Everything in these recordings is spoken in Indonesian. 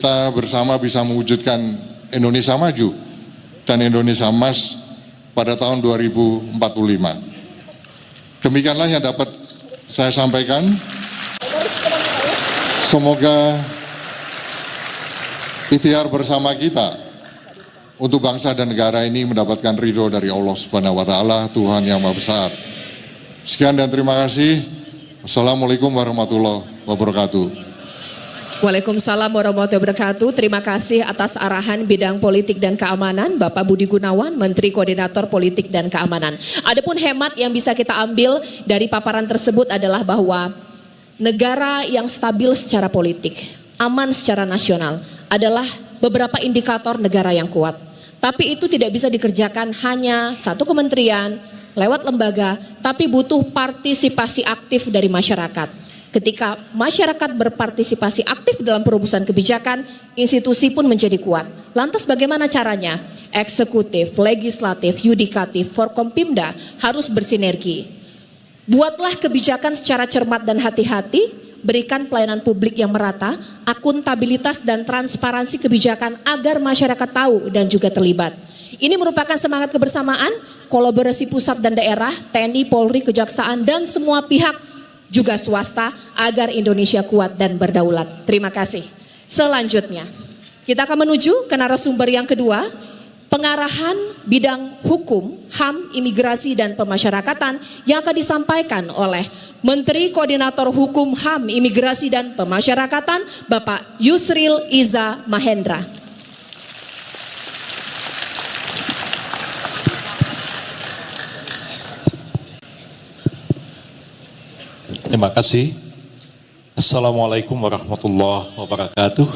kita bersama bisa mewujudkan Indonesia maju dan Indonesia emas pada tahun 2045. Demikianlah yang dapat saya sampaikan. Semoga ikhtiar bersama kita untuk bangsa dan negara ini mendapatkan ridho dari Allah Subhanahu wa Ta'ala, Tuhan yang Maha Besar. Sekian dan terima kasih. Wassalamualaikum warahmatullahi wabarakatuh. Waalaikumsalam warahmatullahi wabarakatuh. Terima kasih atas arahan bidang politik dan keamanan Bapak Budi Gunawan, Menteri Koordinator Politik dan Keamanan. Adapun hemat yang bisa kita ambil dari paparan tersebut adalah bahwa negara yang stabil secara politik, aman secara nasional adalah beberapa indikator negara yang kuat. Tapi itu tidak bisa dikerjakan hanya satu kementerian, lewat lembaga, tapi butuh partisipasi aktif dari masyarakat. Ketika masyarakat berpartisipasi aktif dalam perumusan kebijakan, institusi pun menjadi kuat. Lantas bagaimana caranya? Eksekutif, legislatif, yudikatif, Forkompimda harus bersinergi. Buatlah kebijakan secara cermat dan hati-hati, berikan pelayanan publik yang merata, akuntabilitas dan transparansi kebijakan agar masyarakat tahu dan juga terlibat. Ini merupakan semangat kebersamaan, kolaborasi pusat dan daerah, TNI, Polri, Kejaksaan, dan semua pihak juga swasta agar Indonesia kuat dan berdaulat. Terima kasih. Selanjutnya, kita akan menuju ke narasumber yang kedua, pengarahan bidang hukum, HAM, imigrasi dan pemasyarakatan yang akan disampaikan oleh Menteri Koordinator Hukum, HAM, Imigrasi dan Pemasyarakatan, Bapak Yusril Iza Mahendra. Terima kasih. Assalamualaikum warahmatullahi wabarakatuh.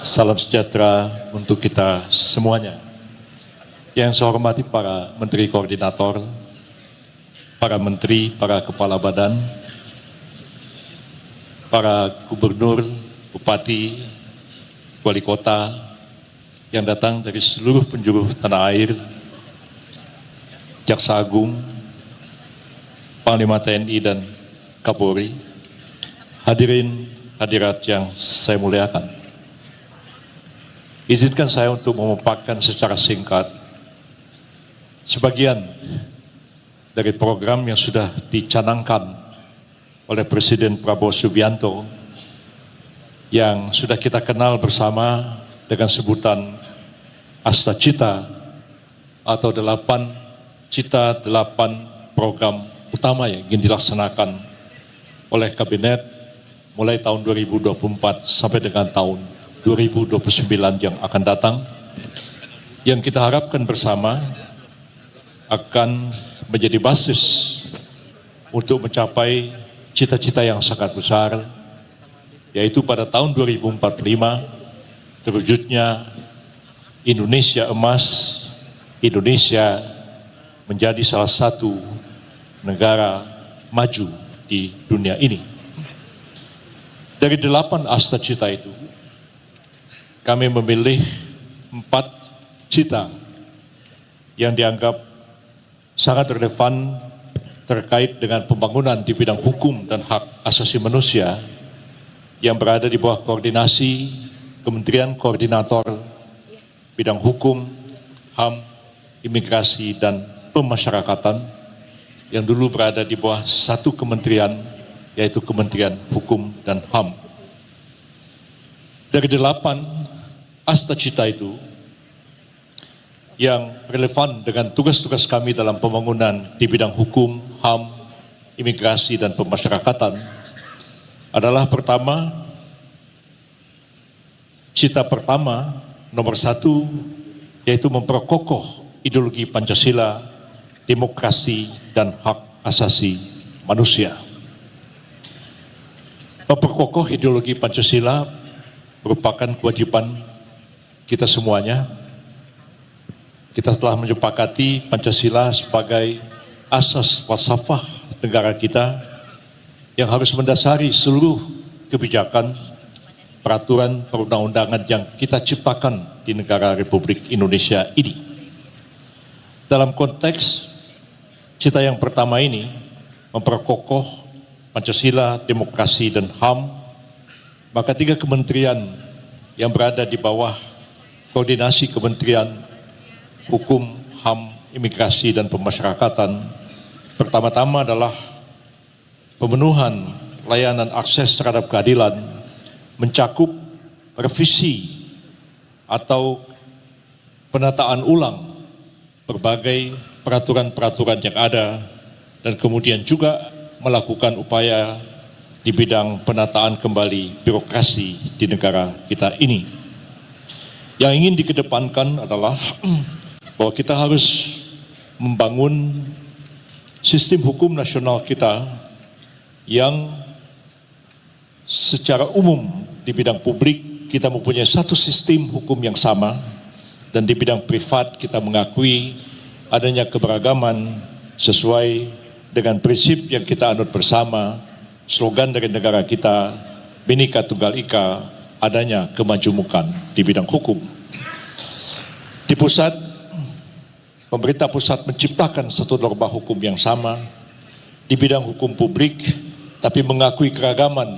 Salam sejahtera untuk kita semuanya. Yang saya hormati para menteri koordinator, para menteri, para kepala badan, para gubernur, bupati, wali kota yang datang dari seluruh penjuru tanah air, Jaksa Agung, Panglima TNI dan Kapolri, hadirin hadirat yang saya muliakan. Izinkan saya untuk memaparkan secara singkat sebagian dari program yang sudah dicanangkan oleh Presiden Prabowo Subianto yang sudah kita kenal bersama dengan sebutan Asta Cita atau 8 Cita 8 program utama yang ingin dilaksanakan oleh kabinet mulai tahun 2024 sampai dengan tahun 2029 yang akan datang, yang kita harapkan bersama akan menjadi basis untuk mencapai cita-cita yang sangat besar, yaitu pada tahun 2045 terwujudnya Indonesia emas, Indonesia menjadi salah satu negara maju di dunia ini. Dari 8 asta cita itu, kami memilih 4 cita yang dianggap sangat relevan terkait dengan pembangunan di bidang hukum dan hak asasi manusia yang berada di bawah koordinasi Kementerian Koordinator Bidang Hukum, HAM, Imigrasi dan Pemasyarakatan yang dulu berada di bawah satu kementerian, yaitu Kementerian Hukum dan HAM. Dari 8 asta cita itu, yang relevan dengan tugas-tugas kami dalam pembangunan di bidang hukum, HAM, imigrasi dan pemasyarakatan adalah pertama, cita pertama nomor 1 yaitu memperkokoh ideologi Pancasila, demokrasi dan hak asasi manusia. Memperkokoh ideologi Pancasila merupakan kewajiban kita semuanya. Kita telah menyepakati Pancasila sebagai asas falsafah negara kita yang harus mendasari seluruh kebijakan, peraturan perundang-undangan yang kita ciptakan di negara Republik Indonesia ini. Dalam konteks cita yang pertama ini, memperkokoh Pancasila, demokrasi, dan HAM, maka 3 kementerian yang berada di bawah koordinasi Kementerian Hukum, HAM, Imigrasi dan Pemasyarakatan pertama-tama adalah pemenuhan layanan akses terhadap keadilan mencakup revisi atau penataan ulang berbagai peraturan-peraturan yang ada dan kemudian juga melakukan upaya di bidang penataan kembali birokrasi di negara kita ini. Yang ingin dikedepankan adalah bahwa kita harus membangun sistem hukum nasional kita yang secara umum di bidang publik kita mempunyai satu sistem hukum yang sama, dan di bidang privat kita mengakui adanya keberagaman sesuai dengan prinsip yang kita anut bersama, slogan dari negara kita, Bhinneka Tunggal Ika, adanya kemajumukan di bidang hukum. Di pusat, pemerintah pusat menciptakan satu norma hukum yang sama di bidang hukum publik, tapi mengakui keragaman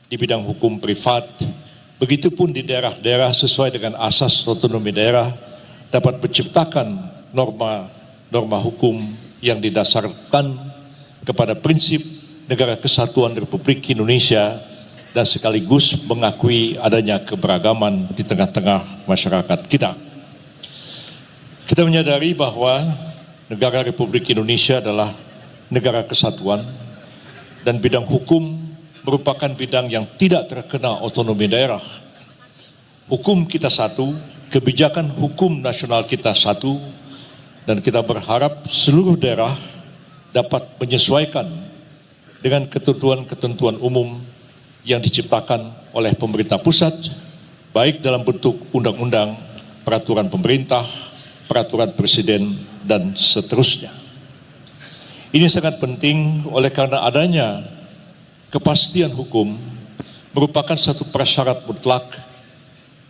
di bidang hukum privat. Begitupun di daerah-daerah sesuai dengan asas otonomi daerah dapat menciptakan norma hukum yang didasarkan kepada prinsip Negara Kesatuan Republik Indonesia dan sekaligus mengakui adanya keberagaman di tengah-tengah masyarakat kita. Kita menyadari bahwa negara Republik Indonesia adalah negara kesatuan dan bidang hukum merupakan bidang yang tidak terkena otonomi daerah. Hukum kita satu, kebijakan hukum nasional kita satu, dan kita berharap seluruh daerah dapat menyesuaikan dengan ketentuan-ketentuan umum yang diciptakan oleh pemerintah pusat, baik dalam bentuk undang-undang, peraturan pemerintah, peraturan presiden, dan seterusnya. Ini sangat penting oleh karena adanya kepastian hukum merupakan satu prasyarat mutlak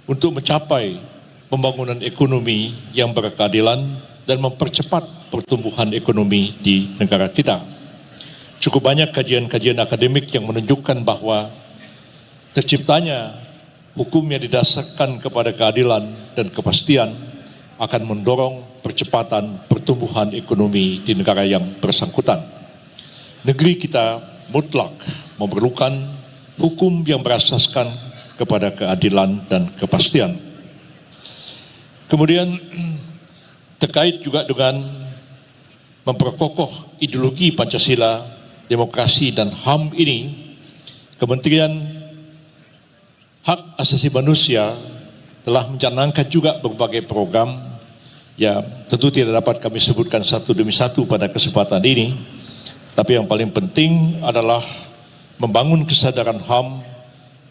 untuk mencapai pembangunan ekonomi yang berkeadilan dan mempercepat pertumbuhan ekonomi di negara kita. Cukup banyak kajian-kajian akademik yang menunjukkan bahwa terciptanya hukum yang didasarkan kepada keadilan dan kepastian akan mendorong percepatan pertumbuhan ekonomi di negara yang bersangkutan. Negeri kita mutlak memerlukan hukum yang berasaskan kepada keadilan dan kepastian. Kemudian terkait juga dengan memperkokoh ideologi Pancasila, demokrasi dan HAM ini, Kementerian Hak Asasi Manusia telah mencanangkan juga berbagai program, ya tentu tidak dapat kami sebutkan satu demi satu pada kesempatan ini, tapi yang paling penting adalah membangun kesadaran HAM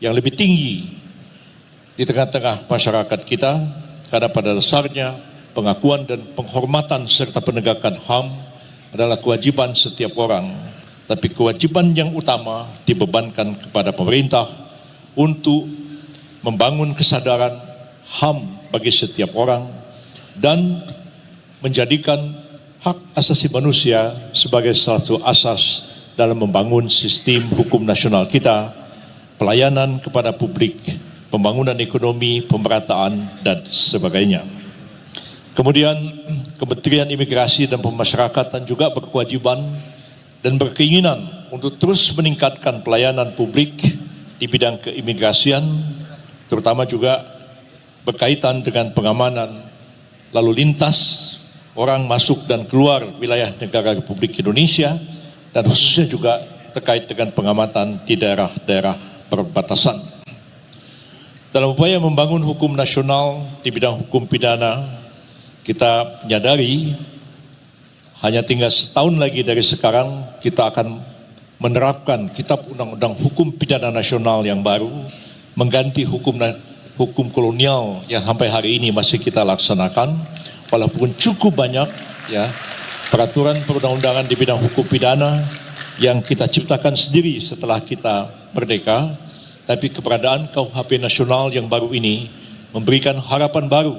yang lebih tinggi di tengah-tengah masyarakat kita, karena pada dasarnya pengakuan dan penghormatan serta penegakan HAM adalah kewajiban setiap orang, tapi kewajiban yang utama dibebankan kepada pemerintah untuk membangun kesadaran HAM bagi setiap orang dan menjadikan hak asasi manusia sebagai salah satu asas dalam membangun sistem hukum nasional kita, pelayanan kepada publik, pembangunan ekonomi, pemerataan, dan sebagainya. Kemudian Kementerian Imigrasi dan Pemasyarakatan juga berkewajiban dan berkeinginan untuk terus meningkatkan pelayanan publik di bidang keimigrasian, terutama juga berkaitan dengan pengamanan lalu lintas orang masuk dan keluar wilayah negara Republik Indonesia, dan khususnya juga terkait dengan pengamatan di daerah-daerah perbatasan. Dalam upaya membangun hukum nasional di bidang hukum pidana, kita menyadari hanya tinggal setahun lagi dari sekarang kita akan menerapkan Kitab Undang-Undang Hukum Pidana Nasional yang baru, mengganti hukum kolonial yang sampai hari ini masih kita laksanakan, walaupun cukup banyak ya peraturan perundang-undangan di bidang hukum pidana yang kita ciptakan sendiri setelah kita merdeka, tapi keberadaan KUHP nasional yang baru ini memberikan harapan baru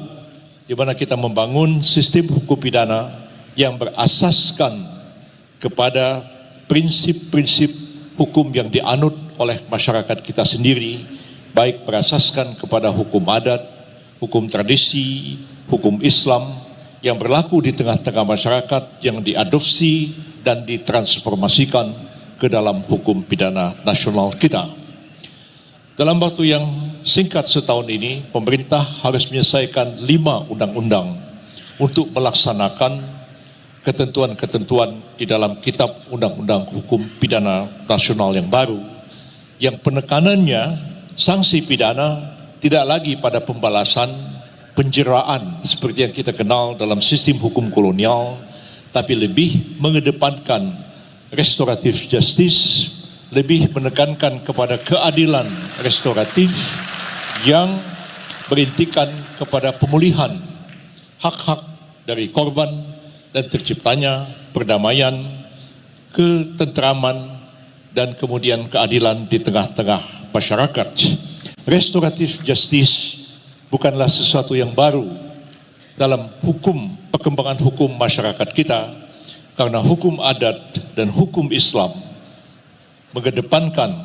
di mana kita membangun sistem hukum pidana yang berasaskan kepada prinsip-prinsip hukum yang dianut oleh masyarakat kita sendiri, baik berasaskan kepada hukum adat, hukum tradisi, hukum Islam yang berlaku di tengah-tengah masyarakat yang diadopsi dan ditransformasikan ke dalam hukum pidana nasional kita. Dalam waktu yang singkat setahun ini, pemerintah harus menyelesaikan 5 undang-undang untuk melaksanakan ketentuan-ketentuan di dalam kitab undang-undang hukum pidana nasional yang baru, yang penekanannya sanksi pidana tidak lagi pada pembalasan, penjeraan seperti yang kita kenal dalam sistem hukum kolonial, tapi lebih mengedepankan restoratif justice, lebih menekankan kepada keadilan restoratif yang berintikan kepada pemulihan hak-hak dari korban dan terciptanya perdamaian, ketentraman, dan kemudian keadilan di tengah-tengah masyarakat. Restoratif justice bukanlah sesuatu yang baru dalam hukum, perkembangan hukum masyarakat kita, karena hukum adat dan hukum Islam mengedepankan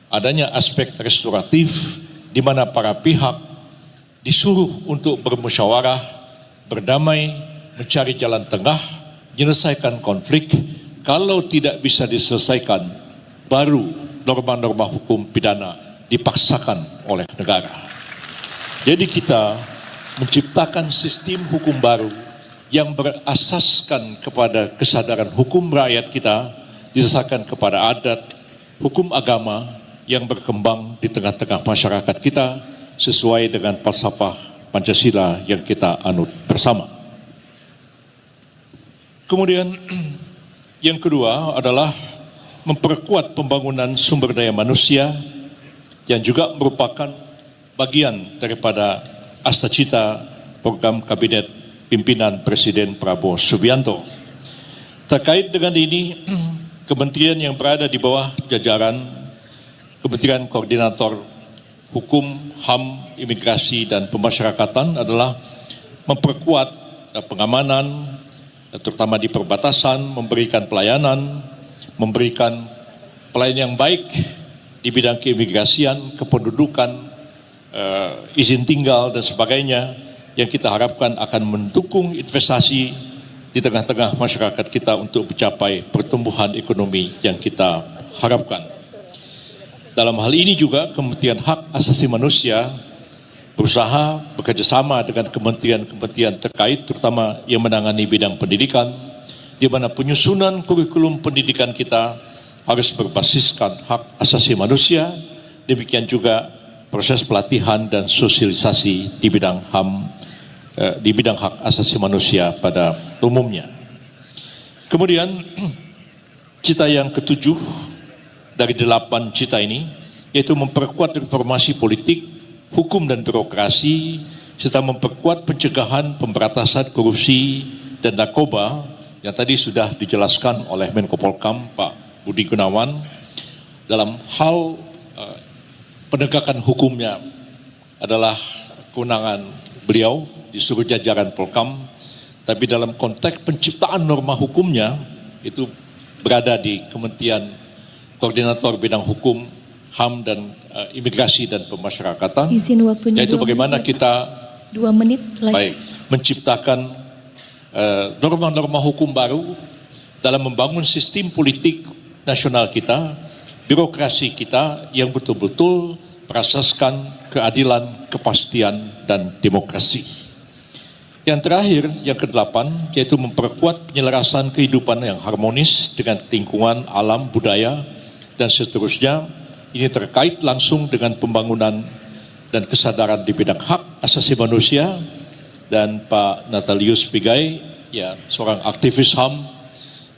adanya aspek restoratif di mana para pihak disuruh untuk bermusyawarah, berdamai, mencari jalan tengah, menyelesaikan konflik. Kalau tidak bisa diselesaikan, baru norma-norma hukum pidana dipaksakan oleh negara. Jadi kita menciptakan sistem hukum baru yang berasaskan kepada kesadaran hukum rakyat kita, didasarkan kepada adat, hukum agama yang berkembang di tengah-tengah masyarakat kita sesuai dengan falsafah Pancasila yang kita anut bersama. Kemudian yang kedua adalah memperkuat pembangunan sumber daya manusia yang juga merupakan bagian daripada Astacita program Kabinet Pimpinan Presiden Prabowo Subianto. Terkait dengan ini, kementerian yang berada di bawah jajaran Kementerian Koordinator Hukum, HAM, Imigrasi, dan Pemasyarakatan adalah memperkuat pengamanan, terutama di perbatasan, memberikan pelayanan, memberikan pelayanan yang baik di bidang keimigrasian, kependudukan, izin tinggal, dan sebagainya, yang kita harapkan akan mendukung investasi di tengah-tengah masyarakat kita untuk mencapai pertumbuhan ekonomi yang kita harapkan. Dalam hal ini juga Kementerian Hak Asasi Manusia berusaha bekerjasama dengan kementerian-kementerian terkait, terutama yang menangani bidang pendidikan, di mana penyusunan kurikulum pendidikan kita harus berbasiskan hak asasi manusia, demikian juga proses pelatihan dan sosialisasi di bidang HAM, di bidang hak asasi manusia pada umumnya. Kemudian cita yang ketujuh dari 8 cita ini, yaitu memperkuat reformasi politik, hukum dan birokrasi, serta memperkuat pencegahan, pemberantasan korupsi dan narkoba yang tadi sudah dijelaskan oleh Menko Polhukam Pak Budi Gunawan. Dalam hal penegakan hukumnya adalah kewenangan beliau di seluruh jajaran Polhukam, tapi dalam konteks penciptaan norma hukumnya itu berada di Kementerian Koordinator Bidang Hukum, HAM, dan Imigrasi dan Pemasyarakatan. Izin waktunya yaitu bagaimana menit, kita 2 menit lagi. Baik, menciptakan norma-norma hukum baru dalam membangun sistem politik nasional kita, birokrasi kita yang betul-betul berasaskan keadilan, kepastian, dan demokrasi. Yang terakhir, yang ke-8, yaitu memperkuat penyelarasan kehidupan yang harmonis dengan lingkungan, alam, budaya, dan seterusnya. Ini terkait langsung dengan pembangunan dan kesadaran di bidang hak asasi manusia. Dan Pak Natalius Pigai, ya, seorang aktivis HAM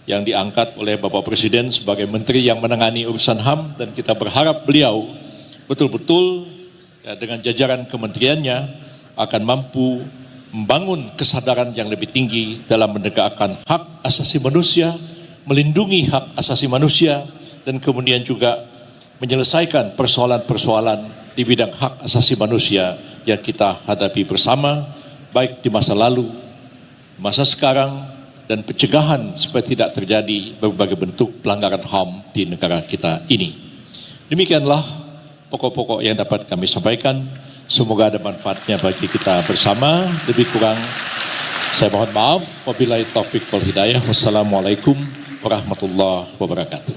yang diangkat oleh Bapak Presiden sebagai menteri yang menangani urusan HAM, dan kita berharap beliau betul-betul ya, dengan jajaran kementeriannya akan mampu membangun kesadaran yang lebih tinggi dalam menegakkan hak asasi manusia, melindungi hak asasi manusia, dan kemudian juga menyelesaikan persoalan-persoalan di bidang hak asasi manusia yang kita hadapi bersama, baik di masa lalu, masa sekarang, dan pencegahan supaya tidak terjadi berbagai bentuk pelanggaran HAM di negara kita ini. Demikianlah pokok-pokok yang dapat kami sampaikan. Semoga ada manfaatnya bagi kita bersama. Lebih kurang saya mohon maaf. Wabillahi taufiq wal hidayah. Wassalamualaikum warahmatullahi wabarakatuh.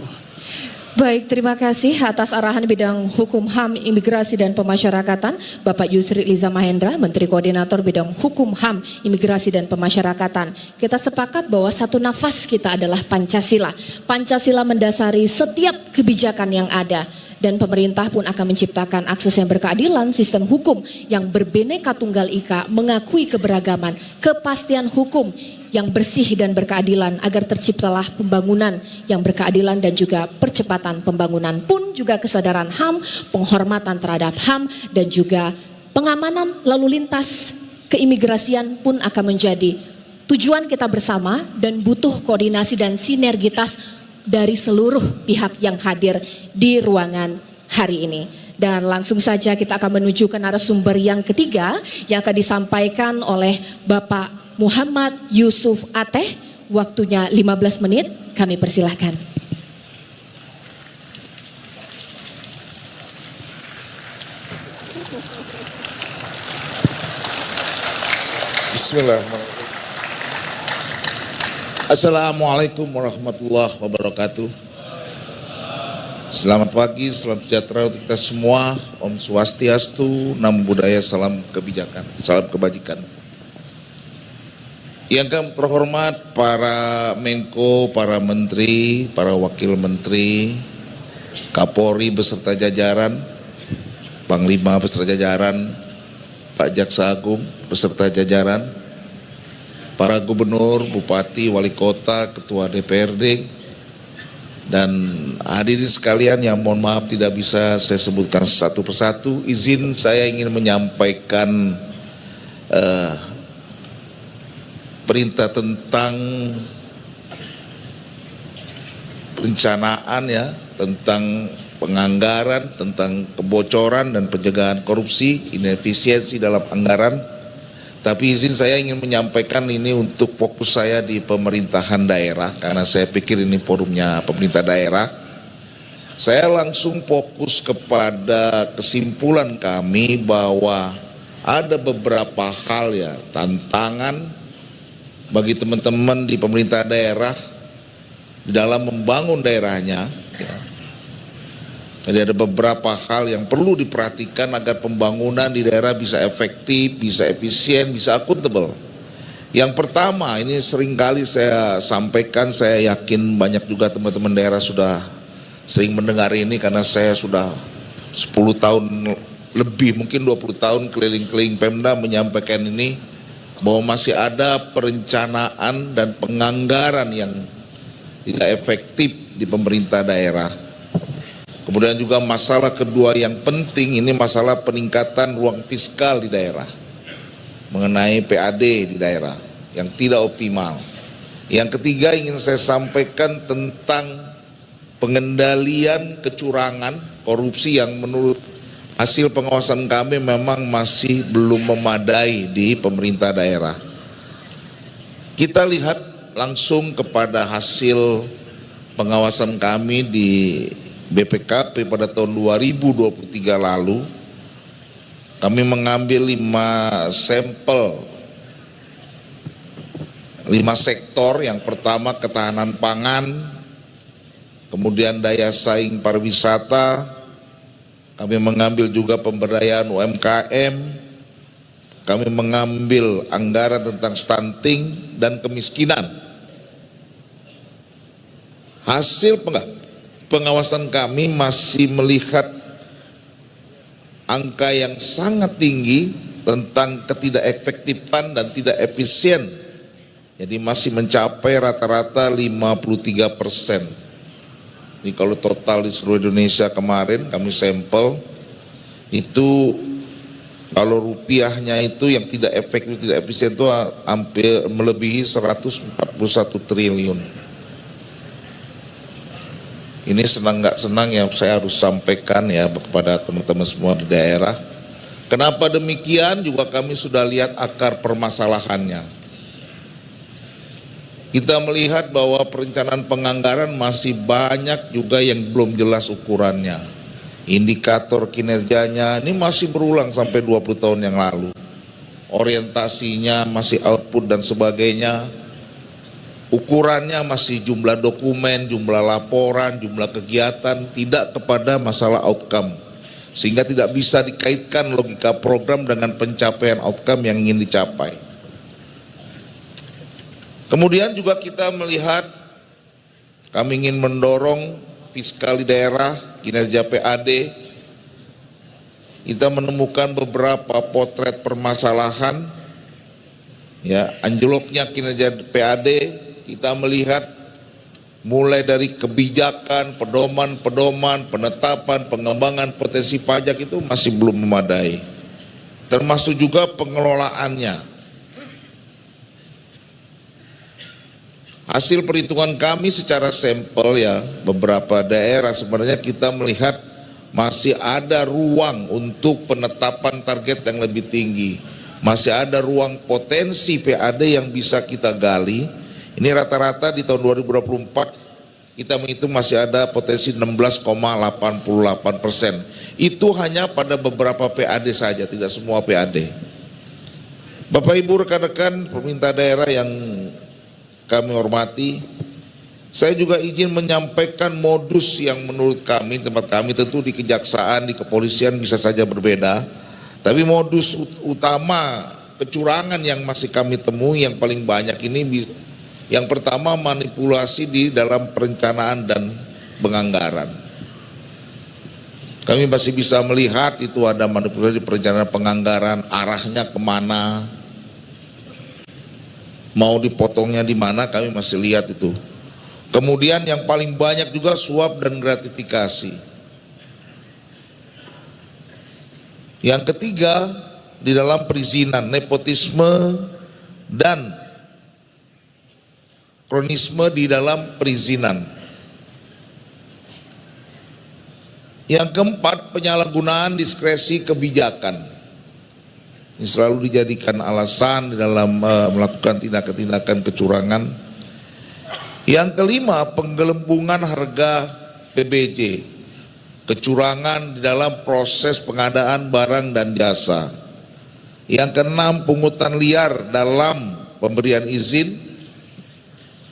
Baik, terima kasih atas arahan bidang hukum HAM, imigrasi dan pemasyarakatan Bapak Yusri Liza Mahendra, Menteri Koordinator bidang hukum HAM, imigrasi dan pemasyarakatan. Kita sepakat bahwa satu nafas kita adalah Pancasila. Pancasila mendasari setiap kebijakan yang ada. Dan pemerintah pun akan menciptakan akses yang berkeadilan, sistem hukum yang berbineka tunggal ika, mengakui keberagaman, kepastian hukum yang bersih dan berkeadilan agar terciptalah pembangunan yang berkeadilan dan juga percepatan pembangunan pun juga kesadaran HAM, penghormatan terhadap HAM dan juga pengamanan lalu lintas keimigrasian pun akan menjadi tujuan kita bersama dan butuh koordinasi dan sinergitas dari seluruh pihak yang hadir di ruangan hari ini. Dan langsung saja kita akan menuju ke narasumber yang ketiga yang akan disampaikan oleh Bapak Muhammad Yusuf Ateh. Waktunya 15 menit, kami persilahkan. Bismillahirrahmanirrahim. Assalamualaikum warahmatullahi wabarakatuh. Selamat pagi, salam sejahtera untuk kita semua. Om Swastiastu, Namo Buddhaya, salam kebijakan, salam kebajikan. Yang kami terhormat para Menko, para Menteri, para Wakil Menteri, Kapolri beserta jajaran, Panglima beserta jajaran, Pak Jaksa Agung beserta jajaran, para gubernur, bupati, wali kota, ketua DPRD, dan hadirin sekalian yang mohon maaf tidak bisa saya sebutkan satu persatu. Izin saya ingin menyampaikan perintah tentang perencanaan ya, tentang penganggaran, tentang kebocoran dan pencegahan korupsi, inefisiensi dalam anggaran. Tapi izin saya ingin menyampaikan ini untuk fokus saya di pemerintahan daerah, karena saya pikir ini forumnya pemerintah daerah. Saya langsung fokus kepada kesimpulan kami bahwa ada beberapa hal ya, tantangan bagi teman-teman di pemerintah daerah di dalam membangun daerahnya ya. Jadi ada beberapa hal yang perlu diperhatikan agar pembangunan di daerah bisa efektif, bisa efisien, bisa akuntabel. Yang pertama, ini seringkali saya sampaikan, saya yakin banyak juga teman-teman daerah sudah sering mendengar ini karena saya sudah 10 tahun lebih, mungkin 20 tahun keliling-keliling Pemda menyampaikan ini, bahwa masih ada perencanaan dan penganggaran yang tidak efektif di pemerintah daerah. Kemudian juga masalah kedua yang penting ini masalah peningkatan ruang fiskal di daerah, mengenai PAD di daerah yang tidak optimal. Yang ketiga ingin saya sampaikan tentang pengendalian kecurangan, korupsi yang menurut hasil pengawasan kami memang masih belum memadai di pemerintah daerah. Kita lihat langsung kepada hasil pengawasan kami di BPKP pada tahun 2023 lalu. Kami mengambil 5 sampel, 5 sektor. Yang pertama ketahanan pangan, kemudian daya saing pariwisata, kami mengambil juga pemberdayaan UMKM, kami mengambil anggaran tentang stunting dan kemiskinan. Hasil pengawasan kami masih melihat angka yang sangat tinggi tentang ketidakefektifan dan tidak efisien. Jadi masih mencapai rata-rata 53%. Jadi kalau total di seluruh Indonesia kemarin kami sampel itu, kalau rupiahnya itu yang tidak efektif, tidak efisien itu hampir melebihi 141 triliun. Ini senang nggak senang ya saya harus sampaikan ya kepada teman-teman semua di daerah. Kenapa demikian? Juga kami sudah lihat akar permasalahannya. Kita melihat bahwa perencanaan penganggaran masih banyak juga yang belum jelas ukurannya. indikator kinerjanya ini masih berulang sampai 20 tahun yang lalu. Orientasinya masih output dan sebagainya. Ukurannya masih jumlah dokumen, jumlah laporan, jumlah kegiatan, tidak kepada masalah outcome. Sehingga tidak bisa dikaitkan logika program dengan pencapaian outcome yang ingin dicapai. Kemudian juga kita melihat kami ingin mendorong fiskal di daerah, kinerja PAD. Kita menemukan beberapa potret permasalahan, ya, anjloknya kinerja PAD. Kita melihat mulai dari kebijakan, pedoman, penetapan, pengembangan potensi pajak itu masih belum memadai. Termasuk juga pengelolaannya. Hasil perhitungan kami secara sampel, ya, beberapa daerah sebenarnya kita melihat masih ada ruang untuk penetapan target yang lebih tinggi. Masih ada ruang potensi PAD yang bisa kita gali. Ini rata-rata di tahun 2024 kita menghitung masih ada potensi 16,88%. Itu hanya pada beberapa PAD saja, tidak semua PAD. Bapak Ibu rekan-rekan pemerintah daerah yang kami hormati, saya juga izin menyampaikan modus yang menurut kami, tempat kami tentu di kejaksaan, di kepolisian bisa saja berbeda, tapi modus utama kecurangan yang masih kami temui yang paling banyak ini, yang pertama manipulasi di dalam perencanaan dan penganggaran. Kami masih bisa melihat itu ada manipulasi di perencanaan penganggaran, arahnya kemana, mau dipotongnya di mana, kami masih lihat itu. Kemudian yang paling banyak juga suap dan gratifikasi. Yang ketiga, di dalam perizinan, nepotisme dan kronisme di dalam perizinan. Yang keempat, penyalahgunaan diskresi kebijakan. Ini selalu dijadikan alasan di dalam melakukan tindakan-tindakan kecurangan. Yang kelima, penggelembungan harga PBJ, kecurangan di dalam proses pengadaan barang dan jasa. Yang keenam, pungutan liar dalam pemberian izin.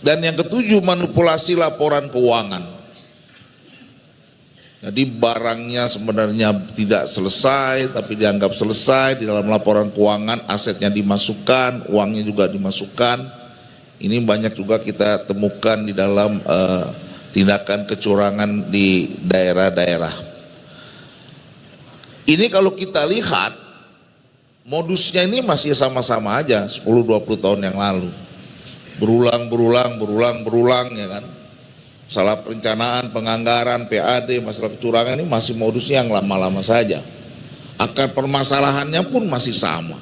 Dan yang ketujuh, manipulasi laporan keuangan. Jadi barangnya sebenarnya tidak selesai, tapi dianggap selesai. Di dalam laporan keuangan asetnya dimasukkan, uangnya juga dimasukkan. Ini banyak juga kita temukan di dalam tindakan kecurangan di daerah-daerah. Ini kalau kita lihat modusnya ini masih sama-sama aja 10-20 tahun yang lalu. Berulang ya kan. Masalah perencanaan, penganggaran, PAD, masalah kecurangan ini masih modusnya yang lama-lama saja. Akar permasalahannya pun masih sama.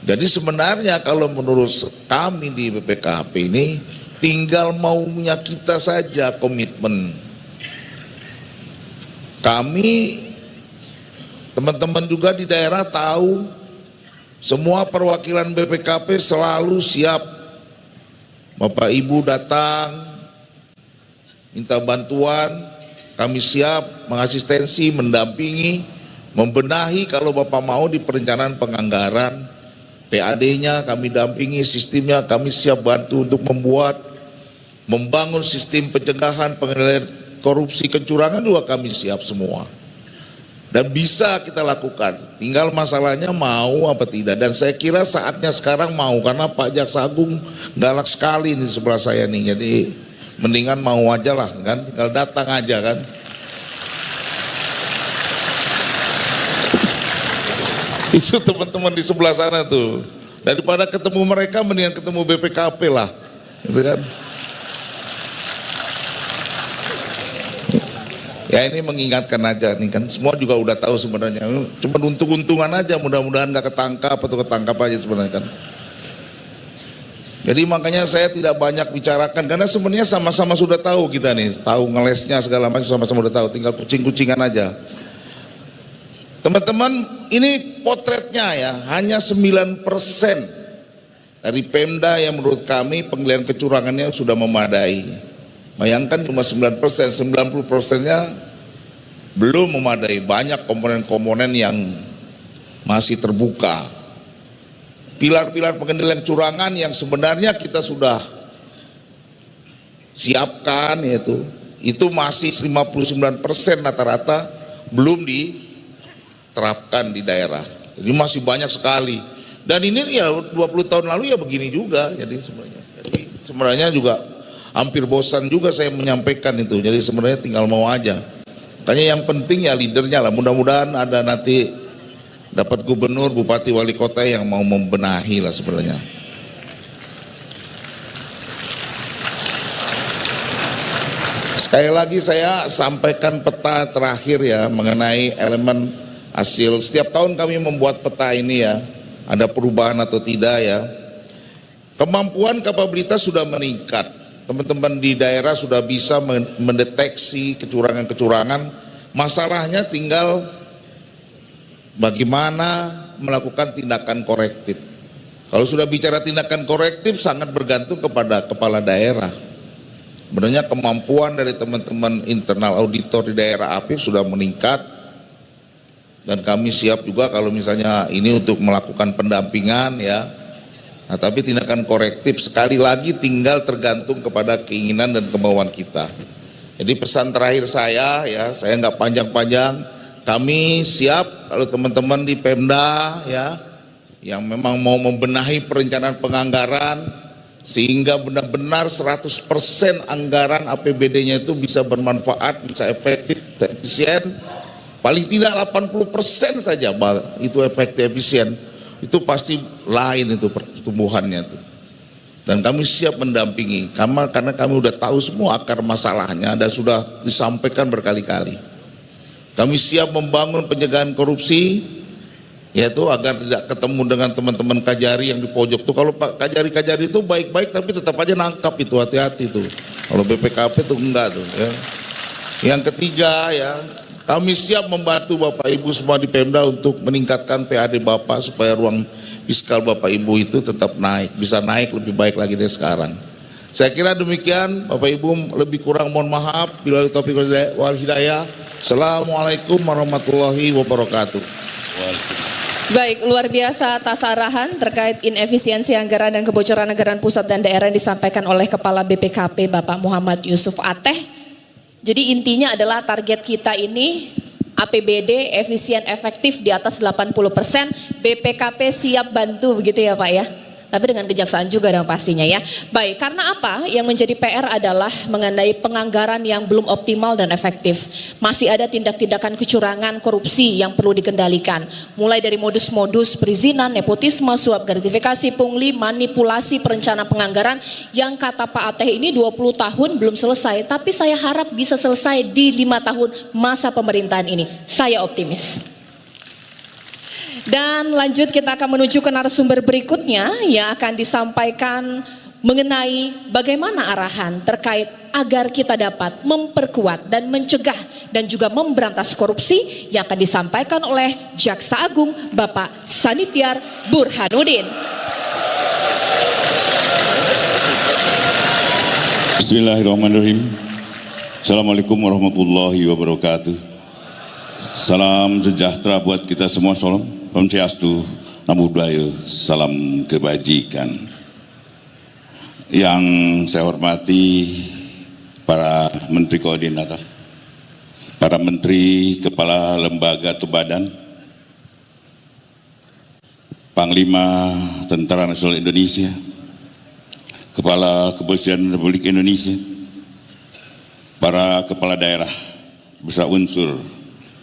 Jadi sebenarnya kalau menurut kami di BPKP ini tinggal maunya kita saja komitmen. Kami, teman-teman juga di daerah tahu semua perwakilan BPKP selalu siap. Bapak Ibu datang minta bantuan, kami siap mengasistensi, mendampingi, membenahi kalau Bapak mau di perencanaan penganggaran, PAD-nya kami dampingi, sistemnya kami siap bantu untuk membangun sistem pencegahan, pengendalian korupsi, kecurangan juga kami siap semua. Dan bisa kita lakukan, tinggal masalahnya mau apa tidak. Dan saya kira saatnya sekarang mau, karena Pak Jaksa Agung galak sekali di sebelah saya nih, jadi mendingan mau aja lah kan, tinggal datang aja kan. Itu teman-teman di sebelah sana tuh, daripada ketemu mereka mendingan ketemu BPKP lah, gitu kan. Ya ini mengingatkan aja nih kan, semua juga udah tahu sebenarnya, cuma untung-untungan aja, mudah-mudahan nggak ketangkap atau ketangkap aja sebenarnya kan. Jadi makanya saya tidak banyak bicarakan, karena sebenarnya sama-sama sudah tahu kita nih, tahu ngelesnya segala macam sama-sama sudah tahu, tinggal kucing-kucingan aja. Teman-teman, ini potretnya ya, hanya 9% dari Pemda yang menurut kami penilaian kecurangannya sudah memadai. Bayangkan cuma 9%, 90%-nya belum memadai, banyak komponen-komponen yang masih terbuka. Pilar-pilar pengendalian kecurangan yang sebenarnya kita sudah siapkan, yaitu itu masih 59% rata-rata belum diterapkan di daerah. Jadi masih banyak sekali. Dan ini ya 20 tahun lalu ya begini juga. Jadi sebenarnya juga hampir bosan juga saya menyampaikan itu. Jadi sebenarnya tinggal mau aja. Makanya yang penting ya leadernya lah. Mudah-mudahan ada nanti dapat gubernur, bupati, wali kota yang mau membenahi lah sebenarnya. Sekali lagi saya sampaikan peta terakhir ya mengenai elemen hasil. Setiap tahun kami membuat peta ini ya, ada perubahan atau tidak ya. Kemampuan kapabilitas sudah meningkat. Teman-teman di daerah sudah bisa mendeteksi kecurangan-kecurangan. Masalahnya tinggal bagaimana melakukan tindakan korektif. Kalau sudah bicara tindakan korektif sangat bergantung kepada kepala daerah. Sebenarnya kemampuan dari teman-teman internal auditor di daerah APIF sudah meningkat dan kami siap juga kalau misalnya ini untuk melakukan pendampingan ya. Nah, tapi tindakan korektif sekali lagi tinggal tergantung kepada keinginan dan kemauan kita. Jadi pesan terakhir saya ya, saya nggak panjang-panjang, kami siap kalau teman-teman di Pemda ya yang memang mau membenahi perencanaan penganggaran sehingga benar-benar 100% anggaran APBD-nya itu bisa bermanfaat, bisa efektif, bisa efisien. Paling tidak 80% saja itu efektif, efisien. Itu pasti lain itu pertumbuhannya itu. Dan kami siap mendampingi, karena kami udah tahu semua akar masalahnya dan sudah disampaikan berkali-kali. Kami siap membangun pencegahan korupsi, yaitu agar tidak ketemu dengan teman-teman Kajari yang di pojok tuh. Kalau Pak Kajari itu baik-baik tapi tetap aja nangkap itu, hati-hati tuh. Kalau BPKP tuh enggak tuh ya. Yang ketiga ya, kami siap membantu Bapak Ibu semua di Pemda untuk meningkatkan PAD Bapak supaya ruang fiskal Bapak Ibu itu tetap naik, bisa naik lebih baik lagi dari sekarang. Saya kira demikian, Bapak Ibu, lebih kurang mohon maaf. Bila taufiq wal hidayah. Assalamualaikum warahmatullahi wabarakatuh. Baik, luar biasa atas arahan terkait inefisiensi anggaran dan kebocoran anggaran pusat dan daerah yang disampaikan oleh Kepala BPKP Bapak Muhammad Yusuf Ateh. Jadi intinya adalah target kita ini APBD efisien efektif di atas 80%, BPKP siap bantu begitu ya Pak ya. Tapi dengan kejaksaan juga dong pastinya ya. Baik, karena apa? Yang menjadi PR adalah mengenai penganggaran yang belum optimal dan efektif. Masih ada tindak-tindakan kecurangan, korupsi yang perlu dikendalikan. Mulai dari modus-modus perizinan, nepotisme, suap gratifikasi, pungli, manipulasi perencanaan penganggaran yang kata Pak Ateh ini 20 tahun belum selesai. Tapi saya harap bisa selesai di 5 tahun masa pemerintahan ini. Saya optimis. Dan lanjut kita akan menuju ke narasumber berikutnya yang akan disampaikan mengenai bagaimana arahan terkait agar kita dapat memperkuat dan mencegah dan juga memberantas korupsi yang akan disampaikan oleh Jaksa Agung Bapak Sanitiar Burhanuddin. Bismillahirrahmanirrahim. Assalamualaikum warahmatullahi wabarakatuh. Salam sejahtera buat kita semua. Salam Swastiastu, Namo Buddhaya, salam kebajikan. Yang saya hormati para menteri koordinator, para menteri, kepala lembaga atau badan, Panglima Tentara Nasional Indonesia, Kepala Kepolisian Republik Indonesia, para kepala daerah beserta unsur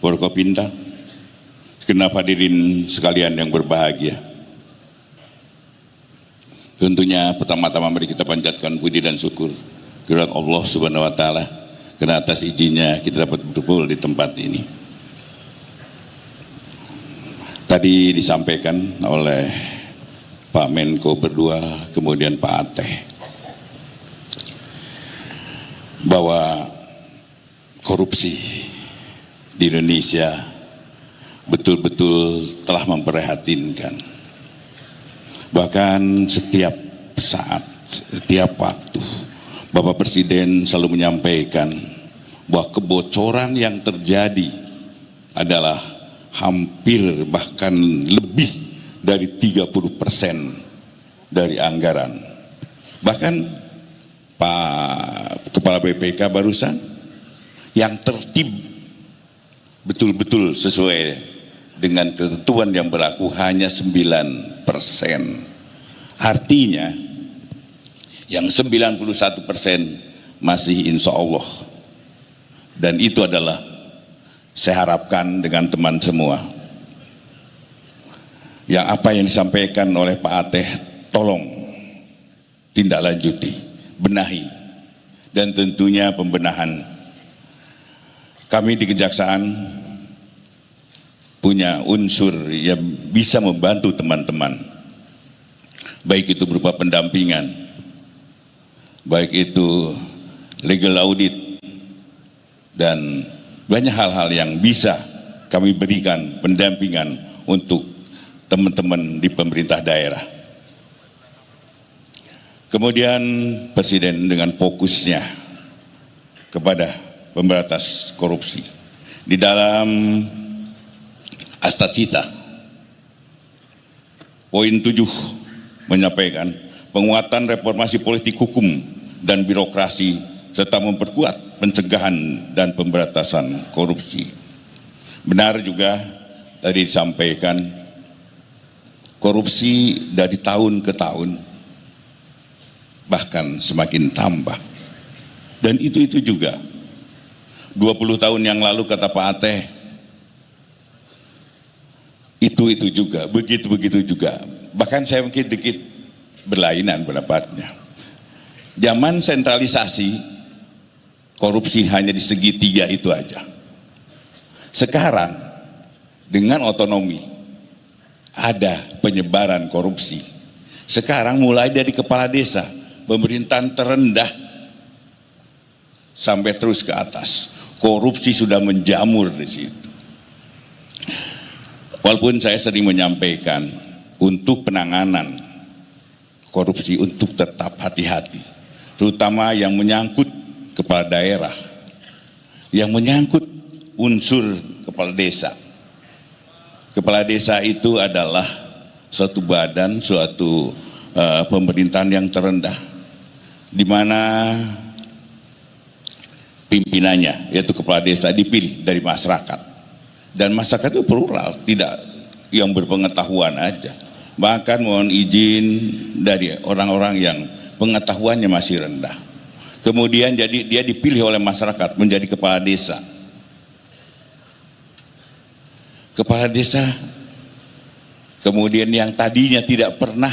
Forkopimda, segenap hadirin sekalian yang berbahagia. Tentunya pertama-tama mari kita panjatkan puji dan syukur kepada Allah Subhanahu wa taala karena atas izinnya kita dapat berkumpul di tempat ini. Tadi disampaikan oleh Pak Menko berdua, kemudian Pak Ateh, bahwa korupsi di Indonesia betul-betul telah memprihatinkan. Bahkan setiap saat, setiap waktu, Bapak Presiden selalu menyampaikan bahwa kebocoran yang terjadi adalah hampir bahkan lebih dari 30% dari anggaran. Bahkan Pak Kepala BPK barusan yang tertib betul-betul sesuai dengan ketentuan yang berlaku hanya 9%. Artinya yang 91% masih insya Allah. Dan itu adalah saya harapkan dengan teman semua, yang apa yang disampaikan oleh Pak Ateh tolong tindak lanjuti, benahi, dan tentunya pembenahan. Kami di Kejaksaan punya unsur yang bisa membantu teman-teman, baik itu berupa pendampingan, baik itu legal audit, dan banyak hal-hal yang bisa kami berikan pendampingan untuk teman-teman di pemerintah daerah. Kemudian Presiden dengan fokusnya kepada pemberantasan korupsi di dalam Astacita poin 7 menyampaikan penguatan reformasi politik hukum dan birokrasi serta memperkuat pencegahan dan pemberantasan korupsi. Benar juga tadi disampaikan korupsi dari tahun ke tahun bahkan semakin tambah. Dan itu juga 20 tahun yang lalu kata Pak Ateh itu juga, begitu juga. Bahkan saya mungkin sedikit berlainan pendapatnya. Zaman sentralisasi korupsi hanya di segitiga itu aja. Sekarang dengan otonomi ada penyebaran korupsi. Sekarang mulai dari kepala desa, pemerintahan terendah sampai terus ke atas. Korupsi sudah menjamur di situ. Walaupun saya sering menyampaikan untuk penanganan korupsi untuk tetap hati-hati, terutama yang menyangkut kepala daerah, yang menyangkut unsur kepala desa. Kepala desa itu adalah suatu badan, suatu pemerintahan yang terendah, di mana pimpinannya, yaitu kepala desa, dipilih dari masyarakat. Dan masyarakat itu plural, tidak yang berpengetahuan aja. Bahkan mohon izin dari orang-orang yang pengetahuannya masih rendah. Kemudian jadi dia dipilih oleh masyarakat menjadi kepala desa. Kepala desa kemudian yang tadinya tidak pernah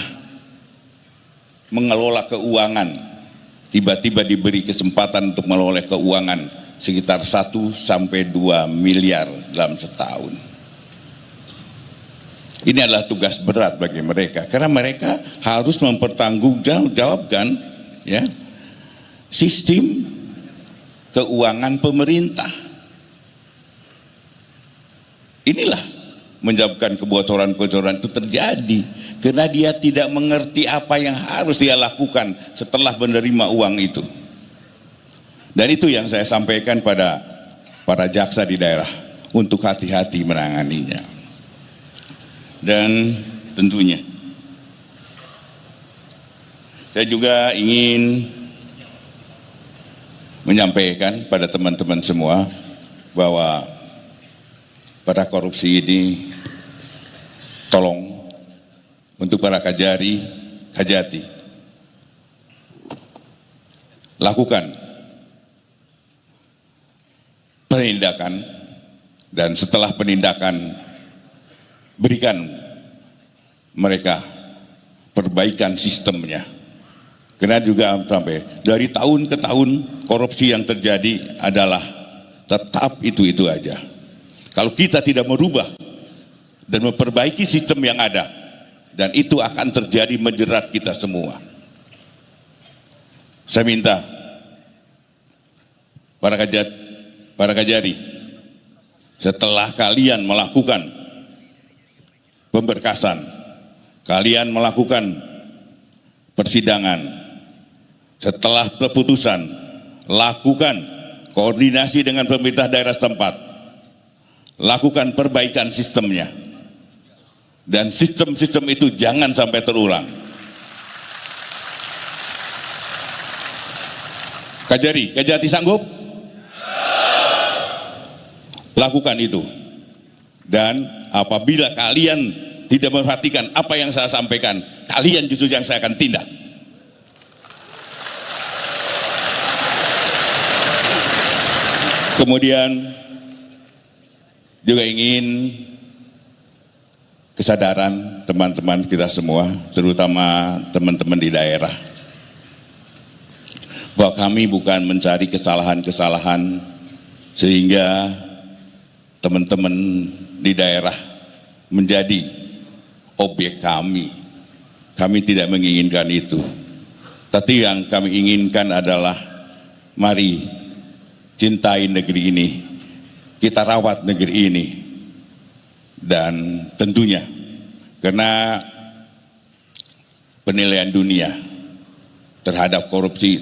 mengelola keuangan, tiba-tiba diberi kesempatan untuk mengelola keuangan sekitar 1 sampai 2 miliar dalam setahun. Ini adalah tugas berat bagi mereka karena mereka harus mempertanggungjawabkan ya sistem keuangan pemerintah. Inilah menyebabkan kebocoran-kebocoran itu terjadi karena dia tidak mengerti apa yang harus dia lakukan setelah menerima uang itu. Dan itu yang saya sampaikan pada para jaksa di daerah untuk hati-hati menanganinya. Dan tentunya saya juga ingin menyampaikan pada teman-teman semua bahwa pada korupsi ini tolong untuk para kajati lakukan penindakan, dan setelah penindakan berikan mereka perbaikan sistemnya. Karena juga sampai dari tahun ke tahun korupsi yang terjadi adalah tetap itu aja. Kalau kita tidak merubah dan memperbaiki sistem yang ada, dan itu akan terjadi menjerat kita semua. Saya minta para kajari, setelah kalian melakukan pemberkasan, kalian melakukan persidangan, setelah keputusan lakukan koordinasi dengan pemerintah daerah setempat, lakukan perbaikan sistemnya, dan sistem-sistem itu jangan sampai terulang. Kajati sanggup? Lakukan itu. Dan apabila kalian tidak memperhatikan apa yang saya sampaikan, kalian justru yang saya akan tindak. Kemudian juga ingin kesadaran teman-teman kita semua, terutama teman-teman di daerah, bahwa kami bukan mencari kesalahan-kesalahan sehingga teman-teman di daerah menjadi objek kami. Kami tidak menginginkan itu. Tapi yang kami inginkan adalah mari cintai negeri ini, kita rawat negeri ini. Dan tentunya karena penilaian dunia terhadap korupsi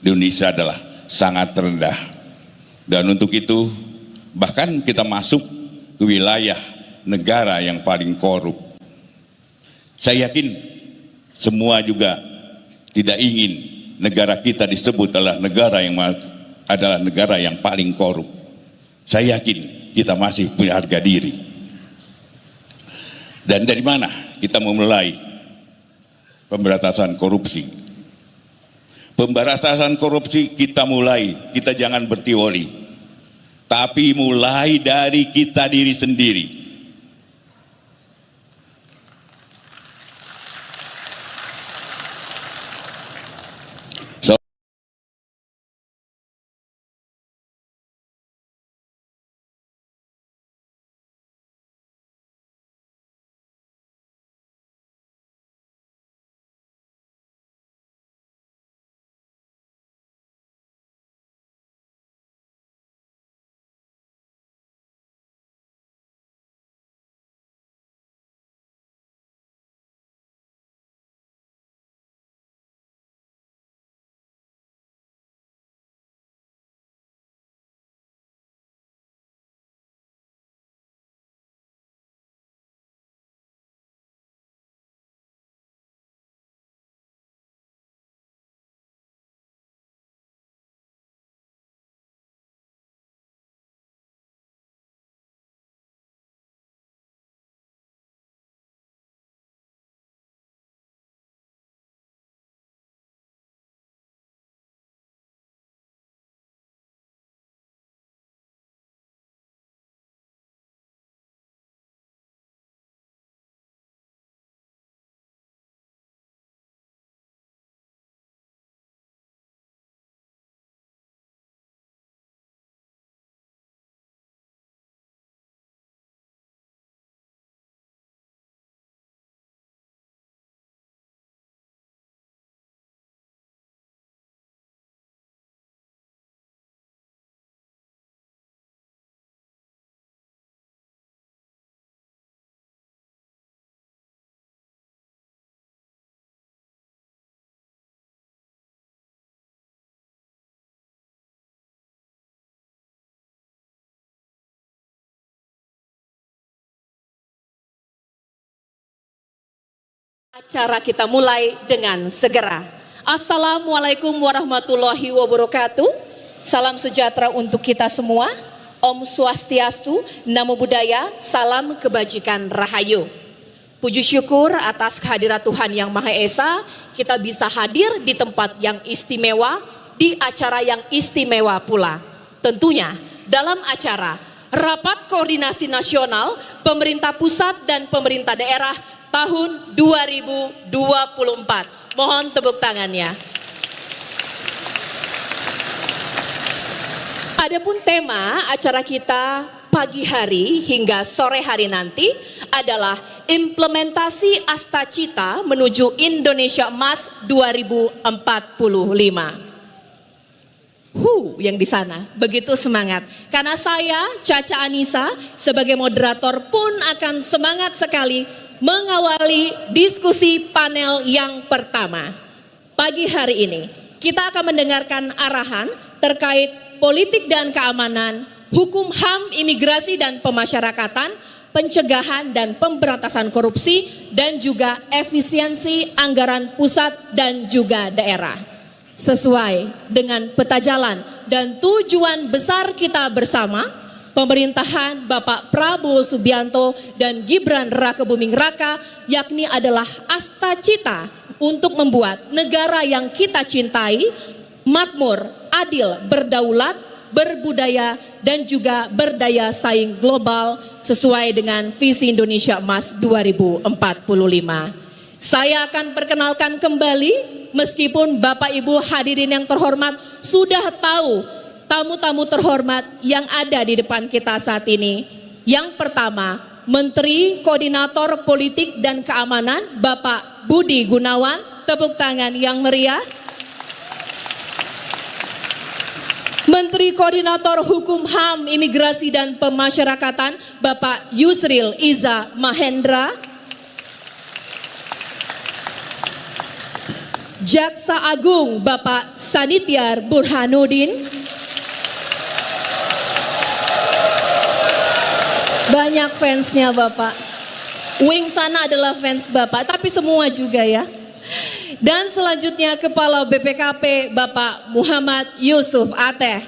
di Indonesia adalah sangat rendah. Dan untuk itu bahkan kita masuk ke wilayah negara yang paling korup. Saya yakin semua juga tidak ingin negara kita disebut adalah negara yang paling korup. Saya yakin kita masih punya harga diri. Dan dari mana kita memulai pemberantasan korupsi? Pemberantasan korupsi kita jangan berteori, tapi mulai dari kita diri sendiri. Acara kita mulai dengan segera. Assalamualaikum warahmatullahi wabarakatuh. Salam sejahtera untuk kita semua. Om Swastiastu, Namo Buddhaya, salam kebajikan rahayu. Puji syukur atas kehadirat Tuhan Yang Maha Esa, kita bisa hadir di tempat yang istimewa, di acara yang istimewa pula. Tentunya dalam acara Rapat Koordinasi Nasional Pemerintah Pusat dan Pemerintah Daerah tahun 2024. Mohon tepuk tangannya. Adapun tema acara kita pagi hari hingga sore hari nanti adalah implementasi Astacita menuju Indonesia Emas 2045. Yang di sana begitu semangat. Karena saya Caca Anissa sebagai moderator pun akan semangat sekali mengawali diskusi panel yang pertama. Pagi hari ini kita akan mendengarkan arahan terkait politik dan keamanan, hukum HAM, imigrasi dan pemasyarakatan, pencegahan dan pemberantasan korupsi, dan juga efisiensi anggaran pusat dan juga daerah. Sesuai dengan peta jalan dan tujuan besar kita bersama, pemerintahan Bapak Prabowo Subianto dan Gibran Rakebuming Raka, yakni adalah asta cita untuk membuat negara yang kita cintai makmur, adil, berdaulat, berbudaya, dan juga berdaya saing global sesuai dengan visi Indonesia Emas 2045. Saya akan perkenalkan kembali, meskipun Bapak Ibu hadirin yang terhormat sudah tahu tamu-tamu terhormat yang ada di depan kita saat ini. Yang pertama, Menteri Koordinator Politik dan Keamanan Bapak Budi Gunawan. Tepuk tangan yang meriah. Menteri Koordinator Hukum HAM, Imigrasi dan Pemasyarakatan Bapak Yusril Iza Mahendra. Jaksa Agung Bapak Sanityar Burhanuddin. Banyak fansnya Bapak. Wing sana adalah fans Bapak, tapi semua juga ya. Dan selanjutnya Kepala BPKP Bapak Muhammad Yusuf Ateh.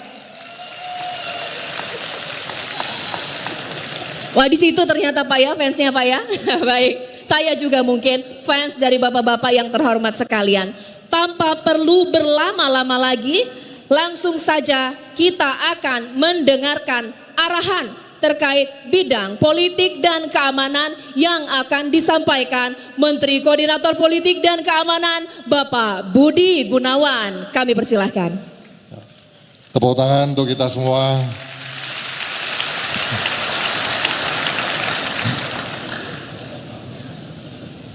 Wah, di situ ternyata Pak ya, fansnya Pak ya. Baik, saya juga mungkin fans dari bapak-bapak yang terhormat sekalian. Tanpa perlu berlama-lama lagi, langsung saja kita akan mendengarkan arahan terkait bidang politik dan keamanan yang akan disampaikan Menteri Koordinator Politik dan Keamanan Bapak Budi Gunawan. Kami persilahkan. Tepuk tangan untuk kita semua.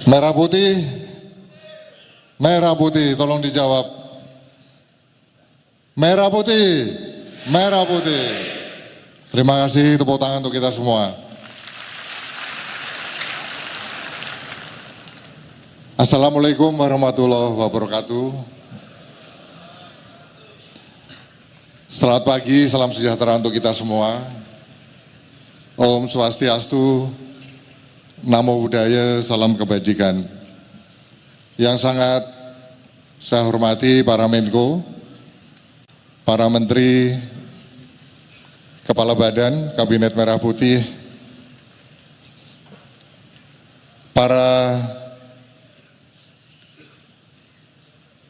Merah putih, tolong dijawab. Merah putih. Terima kasih, tepuk tangan untuk kita semua. Assalamualaikum warahmatullahi wabarakatuh. Selamat pagi, salam sejahtera untuk kita semua. Om Swastiastu, Namo Buddhaya, salam kebajikan. Yang sangat saya hormati para Menko, para Menteri, Kepala Badan Kabinet Merah Putih, para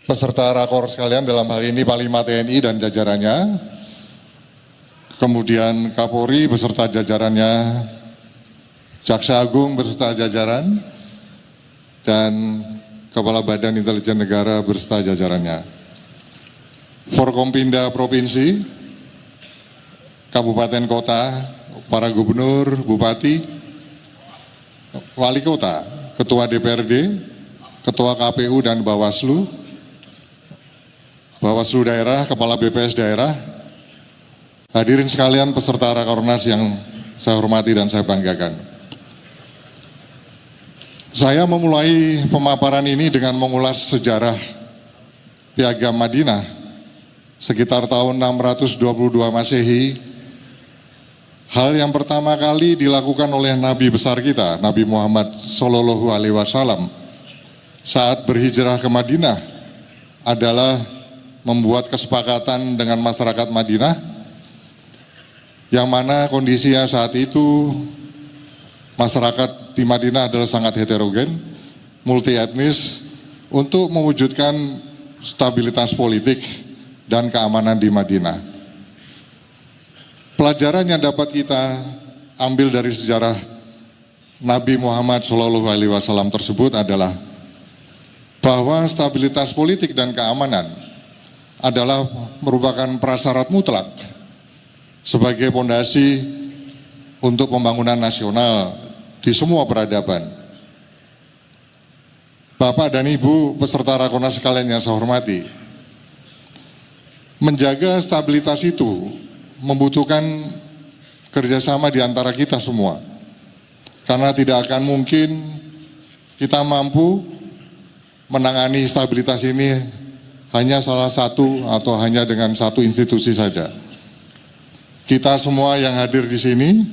peserta rakor sekalian, dalam hal ini Panglima TNI dan jajarannya, kemudian Kapolri beserta jajarannya, Jaksa Agung beserta jajaran, dan Kepala Badan Intelijen Negara beserta jajarannya, Forkompinda Provinsi, Kabupaten Kota, para gubernur, bupati, wali kota, ketua DPRD, ketua KPU dan Bawaslu daerah, kepala BPS daerah, hadirin sekalian peserta Rakornas yang saya hormati dan saya banggakan. Saya memulai pemaparan ini dengan mengulas sejarah Piagam Madinah sekitar tahun 622 Masehi. Hal yang pertama kali dilakukan oleh Nabi besar kita, Nabi Muhammad Sallallahu Alaihi Wasallam, saat berhijrah ke Madinah adalah membuat kesepakatan dengan masyarakat Madinah, yang mana kondisinya saat itu masyarakat di Madinah adalah sangat heterogen, multi etnis, untuk mewujudkan stabilitas politik dan keamanan di Madinah. Pelajaran yang dapat kita ambil dari sejarah Nabi Muhammad SAW tersebut adalah bahwa stabilitas politik dan keamanan adalah merupakan prasyarat mutlak sebagai fondasi untuk pembangunan nasional di semua peradaban. Bapak dan Ibu peserta Rakornas sekalian yang saya hormati, menjaga stabilitas itu membutuhkan kerjasama di antara kita semua, karena tidak akan mungkin kita mampu menangani stabilitas ini hanya salah satu atau hanya dengan satu institusi saja. Kita semua yang hadir di sini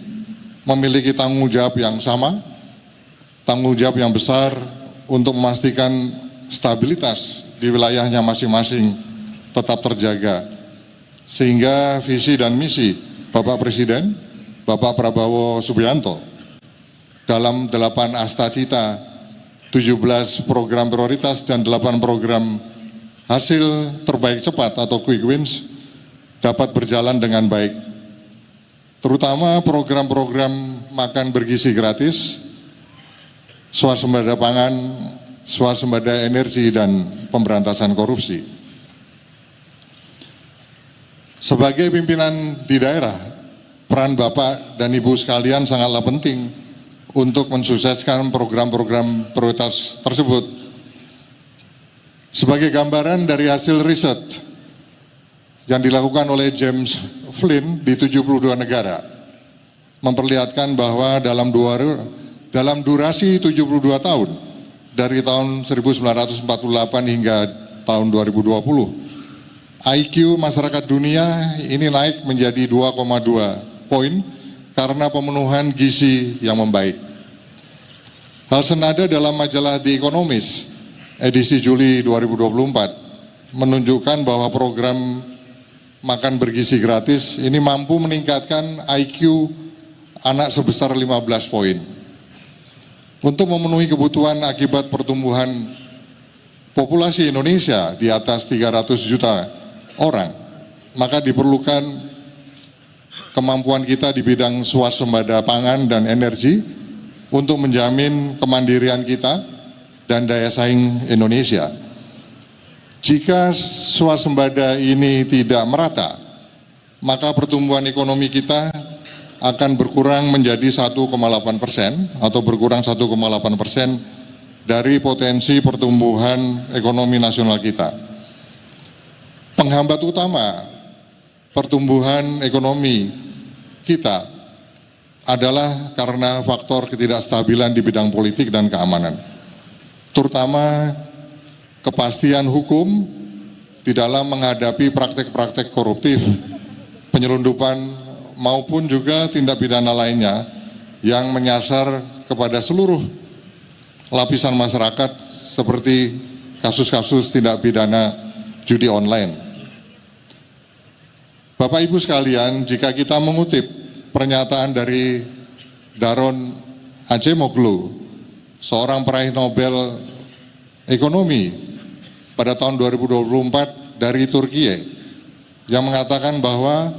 memiliki tanggung jawab yang sama, tanggung jawab yang besar untuk memastikan stabilitas di wilayahnya masing-masing tetap terjaga. Sehingga visi dan misi Bapak Presiden, Bapak Prabowo Subianto, dalam 8 asta cita, 17 program prioritas dan 8 program hasil terbaik cepat atau quick wins dapat berjalan dengan baik. Terutama program-program makan bergizi gratis, swasembada pangan, swasembada energi, dan pemberantasan korupsi. Sebagai pimpinan di daerah, peran Bapak dan Ibu sekalian sangatlah penting untuk mensukseskan program-program prioritas tersebut. Sebagai gambaran dari hasil riset yang dilakukan oleh James Flynn di 72 negara, memperlihatkan bahwa dalam durasi 72 tahun, dari tahun 1948 hingga tahun 2020, IQ masyarakat dunia ini naik menjadi 2,2 poin karena pemenuhan gizi yang membaik. Hal senada dalam majalah The Economist edisi Juli 2024 menunjukkan bahwa program makan bergizi gratis ini mampu meningkatkan IQ anak sebesar 15 poin. Untuk memenuhi kebutuhan akibat pertumbuhan populasi Indonesia di atas 300 juta orang, maka diperlukan kemampuan kita di bidang swasembada pangan dan energi untuk menjamin kemandirian kita dan daya saing Indonesia. Jika swasembada ini tidak merata, maka pertumbuhan ekonomi kita akan berkurang menjadi 1,8% atau berkurang 1,8% dari potensi pertumbuhan ekonomi nasional kita. Penghambat utama pertumbuhan ekonomi kita adalah karena faktor ketidakstabilan di bidang politik dan keamanan, terutama kepastian hukum di dalam menghadapi praktek-praktek koruptif, penyelundupan maupun juga tindak pidana lainnya yang menyasar kepada seluruh lapisan masyarakat seperti kasus-kasus tindak pidana judi online. Bapak Ibu sekalian, jika kita mengutip pernyataan dari Daron Acemoglu, seorang peraih Nobel Ekonomi pada tahun 2024 dari Turki, yang mengatakan bahwa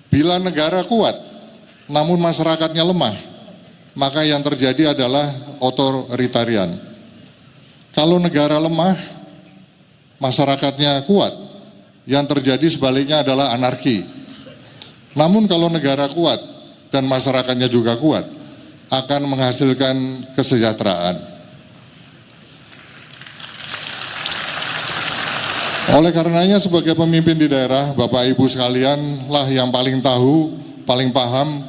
bila negara kuat namun masyarakatnya lemah, maka yang terjadi adalah otoritarian. Kalau negara lemah, masyarakatnya kuat, yang terjadi sebaliknya adalah anarki. Namun kalau negara kuat dan masyarakatnya juga kuat, akan menghasilkan kesejahteraan. Oleh karenanya sebagai pemimpin di daerah, Bapak Ibu sekalian lah yang paling tahu, paling paham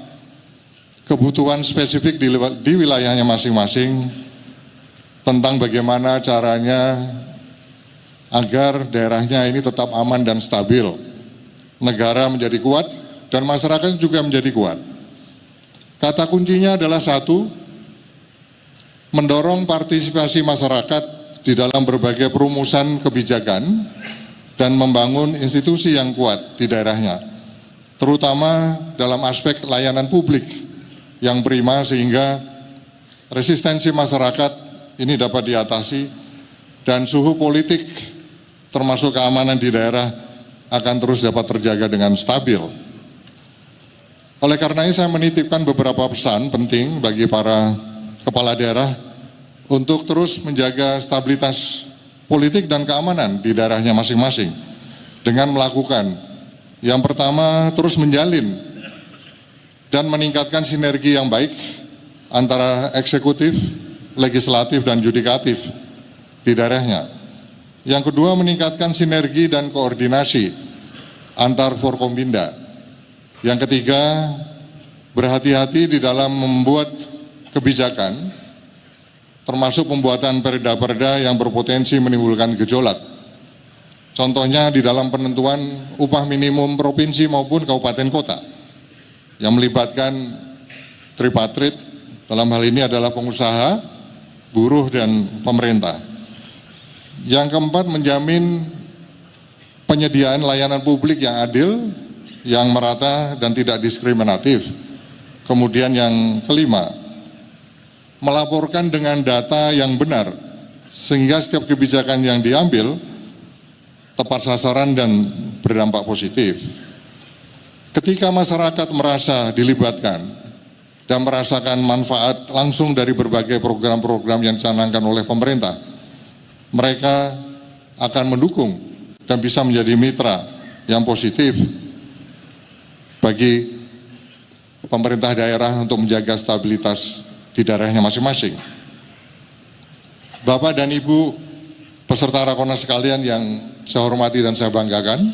kebutuhan spesifik di wilayahnya masing-masing tentang bagaimana caranya agar daerahnya ini tetap aman dan stabil, negara menjadi kuat dan masyarakat juga menjadi kuat. Kata kuncinya adalah satu, mendorong partisipasi masyarakat di dalam berbagai perumusan kebijakan dan membangun institusi yang kuat di daerahnya, terutama dalam aspek layanan publik yang prima sehingga resistensi masyarakat ini dapat diatasi dan suhu politik termasuk keamanan di daerah akan terus dapat terjaga dengan stabil. Oleh karenanya saya menitipkan beberapa pesan penting bagi para kepala daerah untuk terus menjaga stabilitas politik dan keamanan di daerahnya masing-masing dengan melakukan yang pertama, terus menjalin dan meningkatkan sinergi yang baik antara eksekutif, legislatif, dan yudikatif di daerahnya. Yang kedua, meningkatkan sinergi dan koordinasi antar Forkompinda. Yang ketiga, berhati-hati di dalam membuat kebijakan, termasuk pembuatan perda-perda yang berpotensi menimbulkan gejolak. Contohnya di dalam penentuan upah minimum provinsi maupun kabupaten kota. yang melibatkan tripartit, dalam hal ini adalah pengusaha, buruh, dan pemerintah. Yang keempat, menjamin penyediaan layanan publik yang adil, yang merata dan tidak diskriminatif. Kemudian yang kelima, melaporkan dengan data yang benar, sehingga setiap kebijakan yang diambil tepat sasaran dan berdampak positif. Ketika masyarakat merasa dilibatkan dan merasakan manfaat langsung dari berbagai program-program yang dicanangkan oleh pemerintah, mereka akan mendukung dan bisa menjadi mitra yang positif bagi pemerintah daerah untuk menjaga stabilitas di daerahnya masing-masing. Bapak dan Ibu peserta Rakornas sekalian yang saya hormati dan saya banggakan,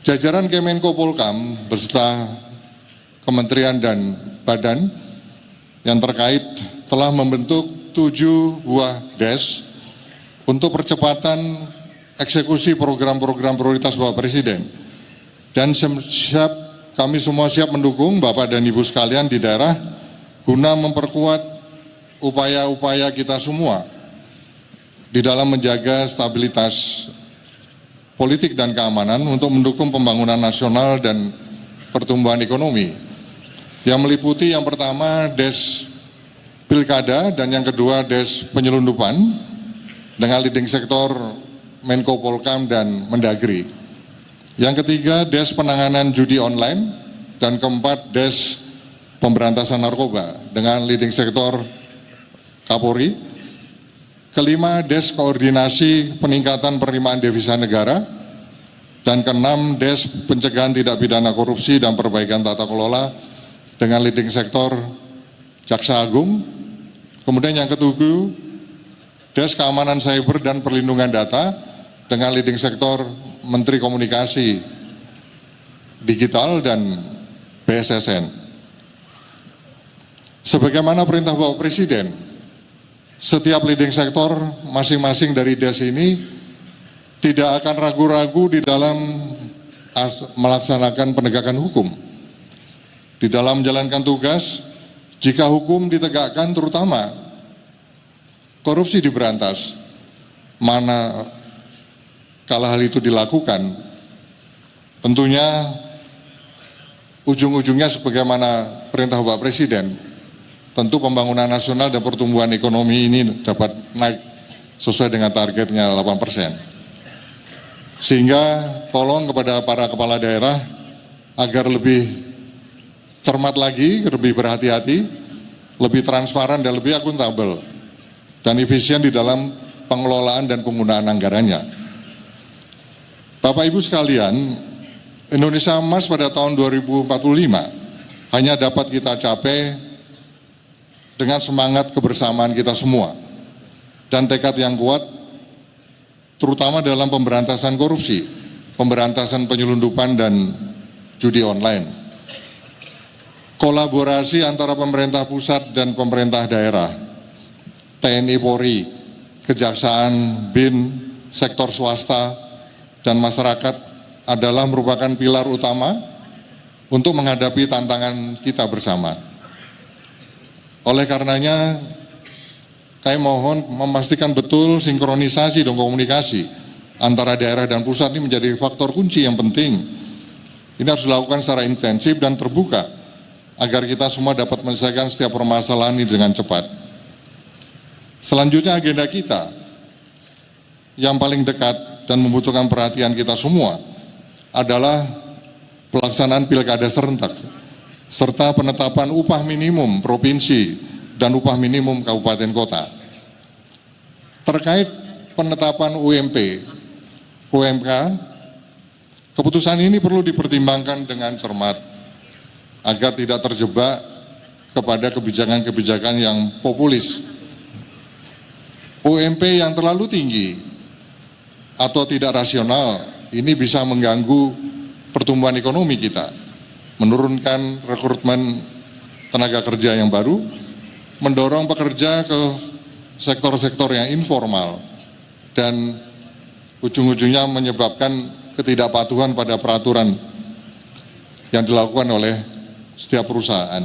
jajaran Kemenko Polhukam beserta kementerian dan badan yang terkait telah membentuk 7 buah DES untuk percepatan eksekusi program-program prioritas Bapak Presiden. Dan kami semua siap mendukung Bapak dan Ibu sekalian di daerah guna memperkuat upaya-upaya kita semua di dalam menjaga stabilitas politik dan keamanan untuk mendukung pembangunan nasional dan pertumbuhan ekonomi. Yang meliputi yang pertama DES Pilkada dan yang kedua DES penyelundupan dengan leading sektor Menko Polhukam dan Mendagri. Yang ketiga DES penanganan judi online dan keempat DES pemberantasan narkoba dengan leading sektor Kapolri. Kelima DES koordinasi peningkatan penerimaan devisa negara dan keenam DES pencegahan tindak pidana korupsi dan perbaikan tata kelola dengan leading sektor Jaksa Agung. Kemudian yang ketujuh DES keamanan cyber dan perlindungan data dengan leading sektor Menteri Komunikasi Digital dan BSSN. Sebagaimana perintah Bapak Presiden, setiap leading sektor masing-masing dari DES ini tidak akan ragu-ragu di dalam melaksanakan penegakan hukum. Di dalam menjalankan tugas, jika hukum ditegakkan terutama korupsi diberantas, mana kalau hal itu dilakukan, tentunya ujung-ujungnya sebagaimana perintah Bapak Presiden, tentu pembangunan nasional dan pertumbuhan ekonomi ini dapat naik sesuai dengan targetnya 8%. Sehingga tolong kepada para kepala daerah agar lebih cermat lagi, lebih berhati-hati, lebih transparan dan lebih akuntabel dan efisien di dalam pengelolaan dan penggunaan anggarannya. Bapak Ibu sekalian, Indonesia Emas pada tahun 2045 hanya dapat kita capai dengan semangat kebersamaan kita semua dan tekad yang kuat, terutama dalam pemberantasan korupsi, pemberantasan penyelundupan dan judi online. Kolaborasi antara pemerintah pusat dan pemerintah daerah, TNI Polri, Kejaksaan, BIN, sektor swasta, dan masyarakat adalah merupakan pilar utama untuk menghadapi tantangan kita bersama. Oleh karenanya, kami mohon memastikan betul sinkronisasi dan komunikasi antara daerah dan pusat ini menjadi faktor kunci yang penting. Ini harus dilakukan secara intensif dan terbuka agar kita semua dapat menyelesaikan setiap permasalahan ini dengan cepat. Selanjutnya agenda kita yang paling dekat dan membutuhkan perhatian kita semua adalah pelaksanaan pilkada serentak serta penetapan upah minimum provinsi dan upah minimum kabupaten kota. Terkait penetapan UMK, keputusan ini perlu dipertimbangkan dengan cermat agar tidak terjebak kepada kebijakan-kebijakan yang populis. UMP yang terlalu tinggi atau tidak rasional ini bisa mengganggu pertumbuhan ekonomi kita, menurunkan rekrutmen tenaga kerja yang baru, mendorong pekerja ke sektor-sektor yang informal, dan ujung-ujungnya menyebabkan ketidakpatuhan pada peraturan yang dilakukan oleh setiap perusahaan.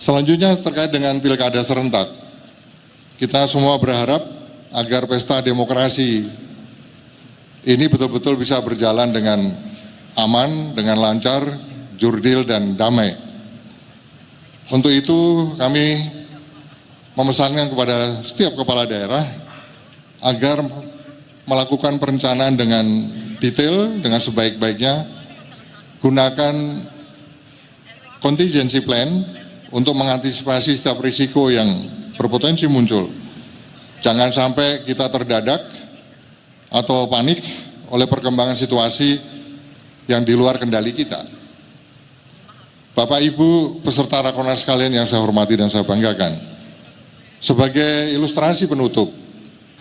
Selanjutnya terkait dengan pilkada serentak, kita semua berharap agar pesta demokrasi ini betul-betul bisa berjalan dengan aman, dengan lancar, jurdil dan damai. Untuk itu kami memesankan kepada setiap kepala daerah agar melakukan perencanaan dengan detail, dengan sebaik-baiknya, gunakan contingency plan untuk mengantisipasi setiap risiko yang berpotensi muncul. Jangan sampai kita terdadak atau panik oleh perkembangan situasi yang di luar kendali kita. Bapak Ibu peserta Rakornas sekalian yang saya hormati dan saya banggakan, sebagai ilustrasi penutup,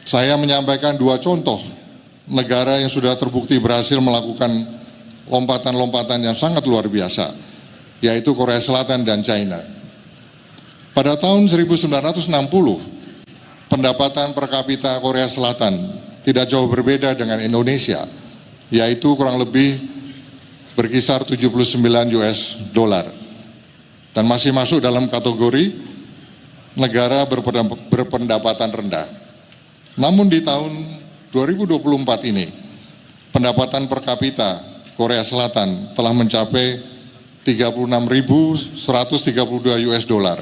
saya menyampaikan dua contoh negara yang sudah terbukti berhasil melakukan lompatan-lompatan yang sangat luar biasa, yaitu Korea Selatan dan China. Pada tahun 1960, pendapatan per kapita Korea Selatan tidak jauh berbeda dengan Indonesia, yaitu kurang lebih berkisar 79 US dollar, dan masih masuk dalam kategori negara berpendapatan rendah. Namun di tahun 2024 ini, pendapatan per kapita Korea Selatan telah mencapai 36.132 US dollar.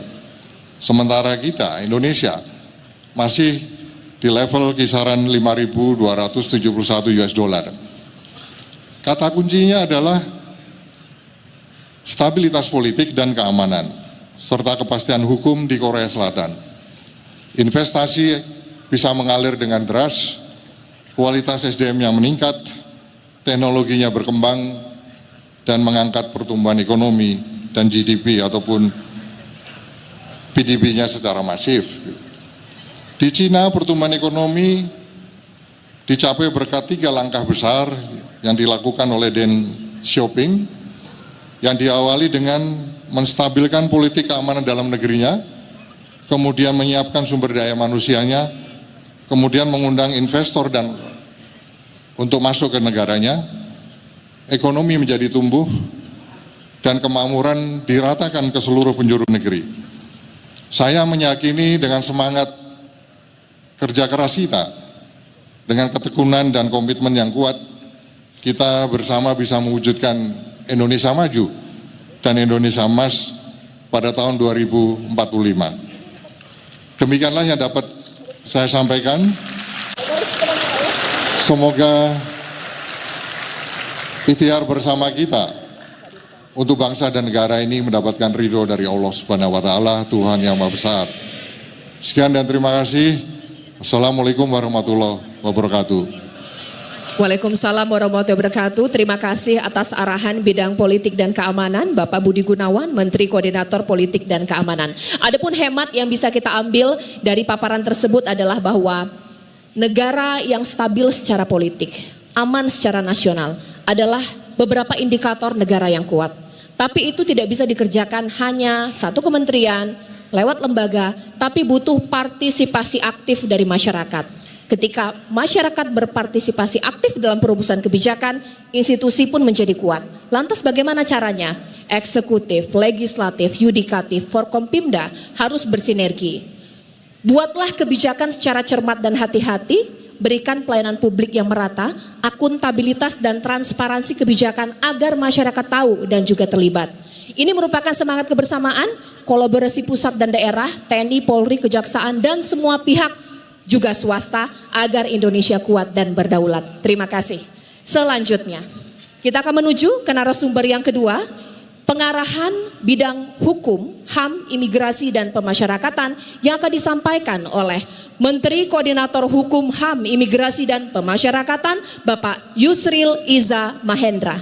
Sementara kita, Indonesia, masih di level kisaran 5.271 US dollar. Kata kuncinya adalah stabilitas politik dan keamanan, serta kepastian hukum di Korea Selatan. Investasi bisa mengalir dengan deras, kualitas SDM yang meningkat, teknologinya berkembang, dan mengangkat pertumbuhan ekonomi dan GDP ataupun PDB-nya secara masif. Di Cina, pertumbuhan ekonomi dicapai berkat 3 langkah besar yang dilakukan oleh Deng Xiaoping, yang diawali dengan menstabilkan politik keamanan dalam negerinya, kemudian menyiapkan sumber daya manusianya, kemudian mengundang investor dan untuk masuk ke negaranya, ekonomi menjadi tumbuh, dan kemakmuran diratakan ke seluruh penjuru negeri. Saya meyakini dengan semangat kerja keras kita, dengan ketekunan dan komitmen yang kuat, kita bersama bisa mewujudkan Indonesia maju dan Indonesia emas pada tahun 2045. Demikianlah yang dapat saya sampaikan. Semoga ikhtiar bersama kita untuk bangsa dan negara ini mendapatkan ridho dari Allah Subhanahu wa Ta'ala, Tuhan yang Maha Besar. Sekian dan terima kasih. Wassalamualaikum warahmatullahi wabarakatuh. Waalaikumsalam warahmatullahi wabarakatuh. Terima kasih atas arahan bidang politik dan keamanan Bapak Budi Gunawan, Menteri Koordinator Politik dan Keamanan. Adapun hemat yang bisa kita ambil dari paparan tersebut adalah bahwa negara yang stabil secara politik, aman secara nasional adalah beberapa indikator negara yang kuat. Tapi itu tidak bisa dikerjakan hanya satu kementerian lewat lembaga, tapi butuh partisipasi aktif dari masyarakat. Ketika masyarakat berpartisipasi aktif dalam perumusan kebijakan, institusi pun menjadi kuat. Lantas bagaimana caranya? Eksekutif, legislatif, yudikatif, Forkompimda harus bersinergi. Buatlah kebijakan secara cermat dan hati-hati, berikan pelayanan publik yang merata, akuntabilitas dan transparansi kebijakan agar masyarakat tahu dan juga terlibat. Ini merupakan semangat kebersamaan, kolaborasi pusat dan daerah, TNI, Polri, Kejaksaan, dan semua pihak juga swasta agar Indonesia kuat dan berdaulat. Terima kasih. Selanjutnya, kita akan menuju ke narasumber yang kedua, pengarahan bidang hukum, HAM, imigrasi dan pemasyarakatan yang akan disampaikan oleh Menteri Koordinator Hukum, HAM, Imigrasi dan Pemasyarakatan, Bapak Yusril Iza Mahendra.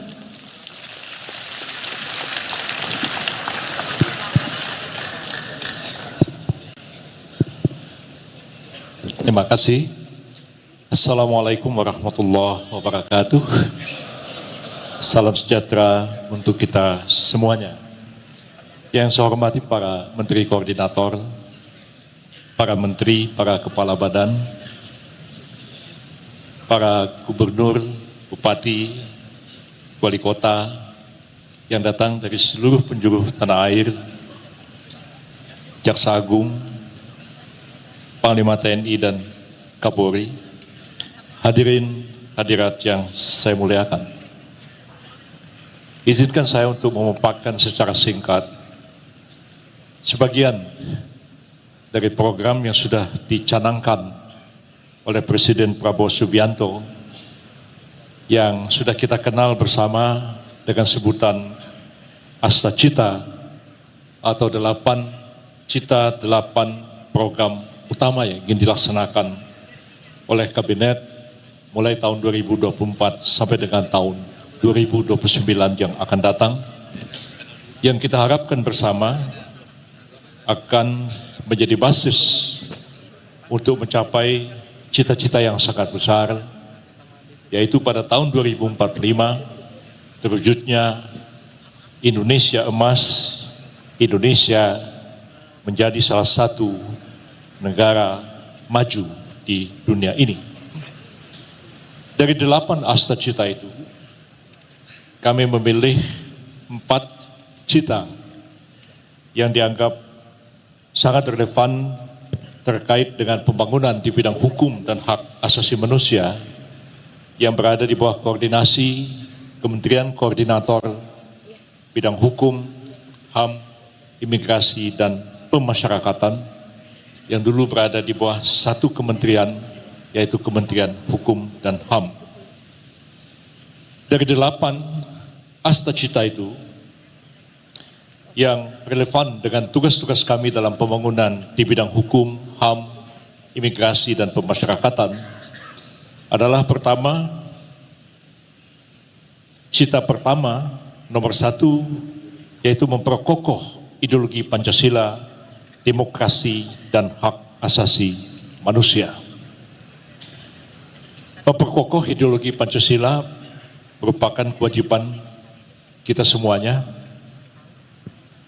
Terima kasih. Assalamualaikum warahmatullahi wabarakatuh. Salam sejahtera untuk kita semuanya. Yang saya hormati para Menteri Koordinator, para Menteri, para Kepala Badan, para Gubernur, Bupati, Wali Kota, yang datang dari seluruh penjuru tanah air, Jaksa Agung, Panglima TNI dan Kapolri, hadirin hadirat yang saya muliakan. Izinkan saya untuk memaparkan secara singkat sebagian dari program yang sudah dicanangkan oleh Presiden Prabowo Subianto yang sudah kita kenal bersama dengan sebutan Asta Cita atau 8 cita 8 program utama yang ingin dilaksanakan oleh kabinet mulai tahun 2024 sampai dengan tahun 2029 yang akan datang, yang kita harapkan bersama akan menjadi basis untuk mencapai cita-cita yang sangat besar, yaitu pada tahun 2045 terwujudnya Indonesia emas, Indonesia menjadi salah satu negara maju di dunia ini. Dari 8 asta cita itu, kami memilih 4 cita yang dianggap sangat relevan terkait dengan pembangunan di bidang hukum dan hak asasi manusia yang berada di bawah koordinasi Kementerian Koordinator Bidang Hukum, HAM, Imigrasi, dan Pemasyarakatan yang dulu berada di bawah satu kementerian, yaitu Kementerian Hukum dan HAM. Dari 8 asta cita itu yang relevan dengan tugas-tugas kami dalam pembangunan di bidang hukum, HAM, imigrasi, dan pemasyarakatan adalah pertama, cita pertama nomor 1 yaitu memperkokoh ideologi Pancasila, demokrasi, dan hak asasi manusia. Memperkokoh ideologi Pancasila merupakan kewajiban kita semuanya.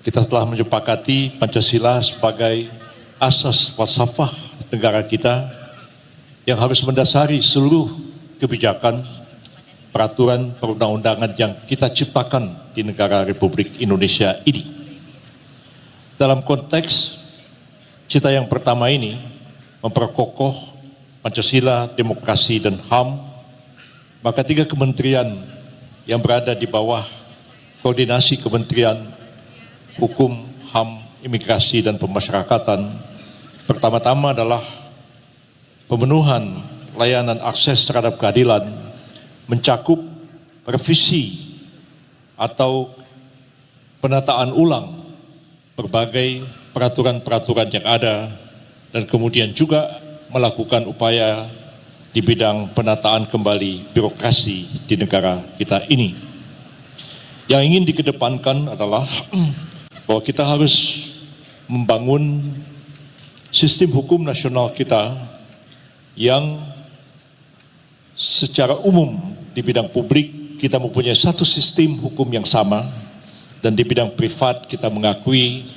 Kita telah menyepakati Pancasila sebagai asas falsafah negara kita yang harus mendasari seluruh kebijakan, peraturan perundang-undangan yang kita ciptakan di negara Republik Indonesia ini. Dalam konteks cita yang pertama ini, memperkokoh Pancasila, demokrasi, dan HAM, maka 3 kementerian yang berada di bawah koordinasi Kementerian Hukum, HAM, Imigrasi, dan Pemasyarakatan pertama-tama adalah pemenuhan layanan akses terhadap keadilan, mencakup revisi atau penataan ulang berbagai peraturan-peraturan yang ada, dan kemudian juga melakukan upaya di bidang penataan kembali birokrasi di negara kita ini. Yang ingin dikedepankan adalah bahwa kita harus membangun sistem hukum nasional kita yang secara umum di bidang publik kita mempunyai satu sistem hukum yang sama, dan di bidang privat kita mengakui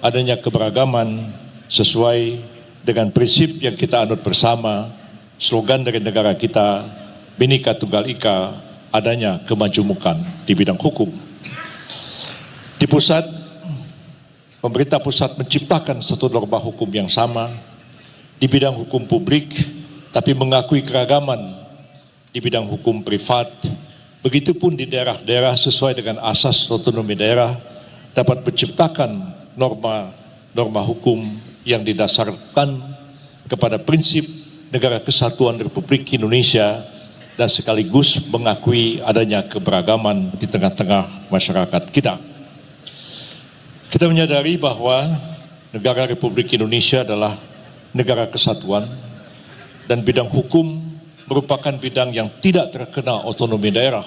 adanya keberagaman sesuai dengan prinsip yang kita anut bersama, slogan dari negara kita, Bhinneka Tunggal Ika, adanya kemajemukan di bidang hukum. Di pusat, pemerintah pusat menciptakan satu norma hukum yang sama di bidang hukum publik, tapi mengakui keragaman di bidang hukum privat. Begitupun di daerah-daerah sesuai dengan asas otonomi daerah dapat menciptakan norma hukum yang didasarkan kepada prinsip negara kesatuan Republik Indonesia dan sekaligus mengakui adanya keberagaman di tengah-tengah masyarakat kita. Kita menyadari bahwa negara Republik Indonesia adalah negara kesatuan dan bidang hukum merupakan bidang yang tidak terkena otonomi daerah.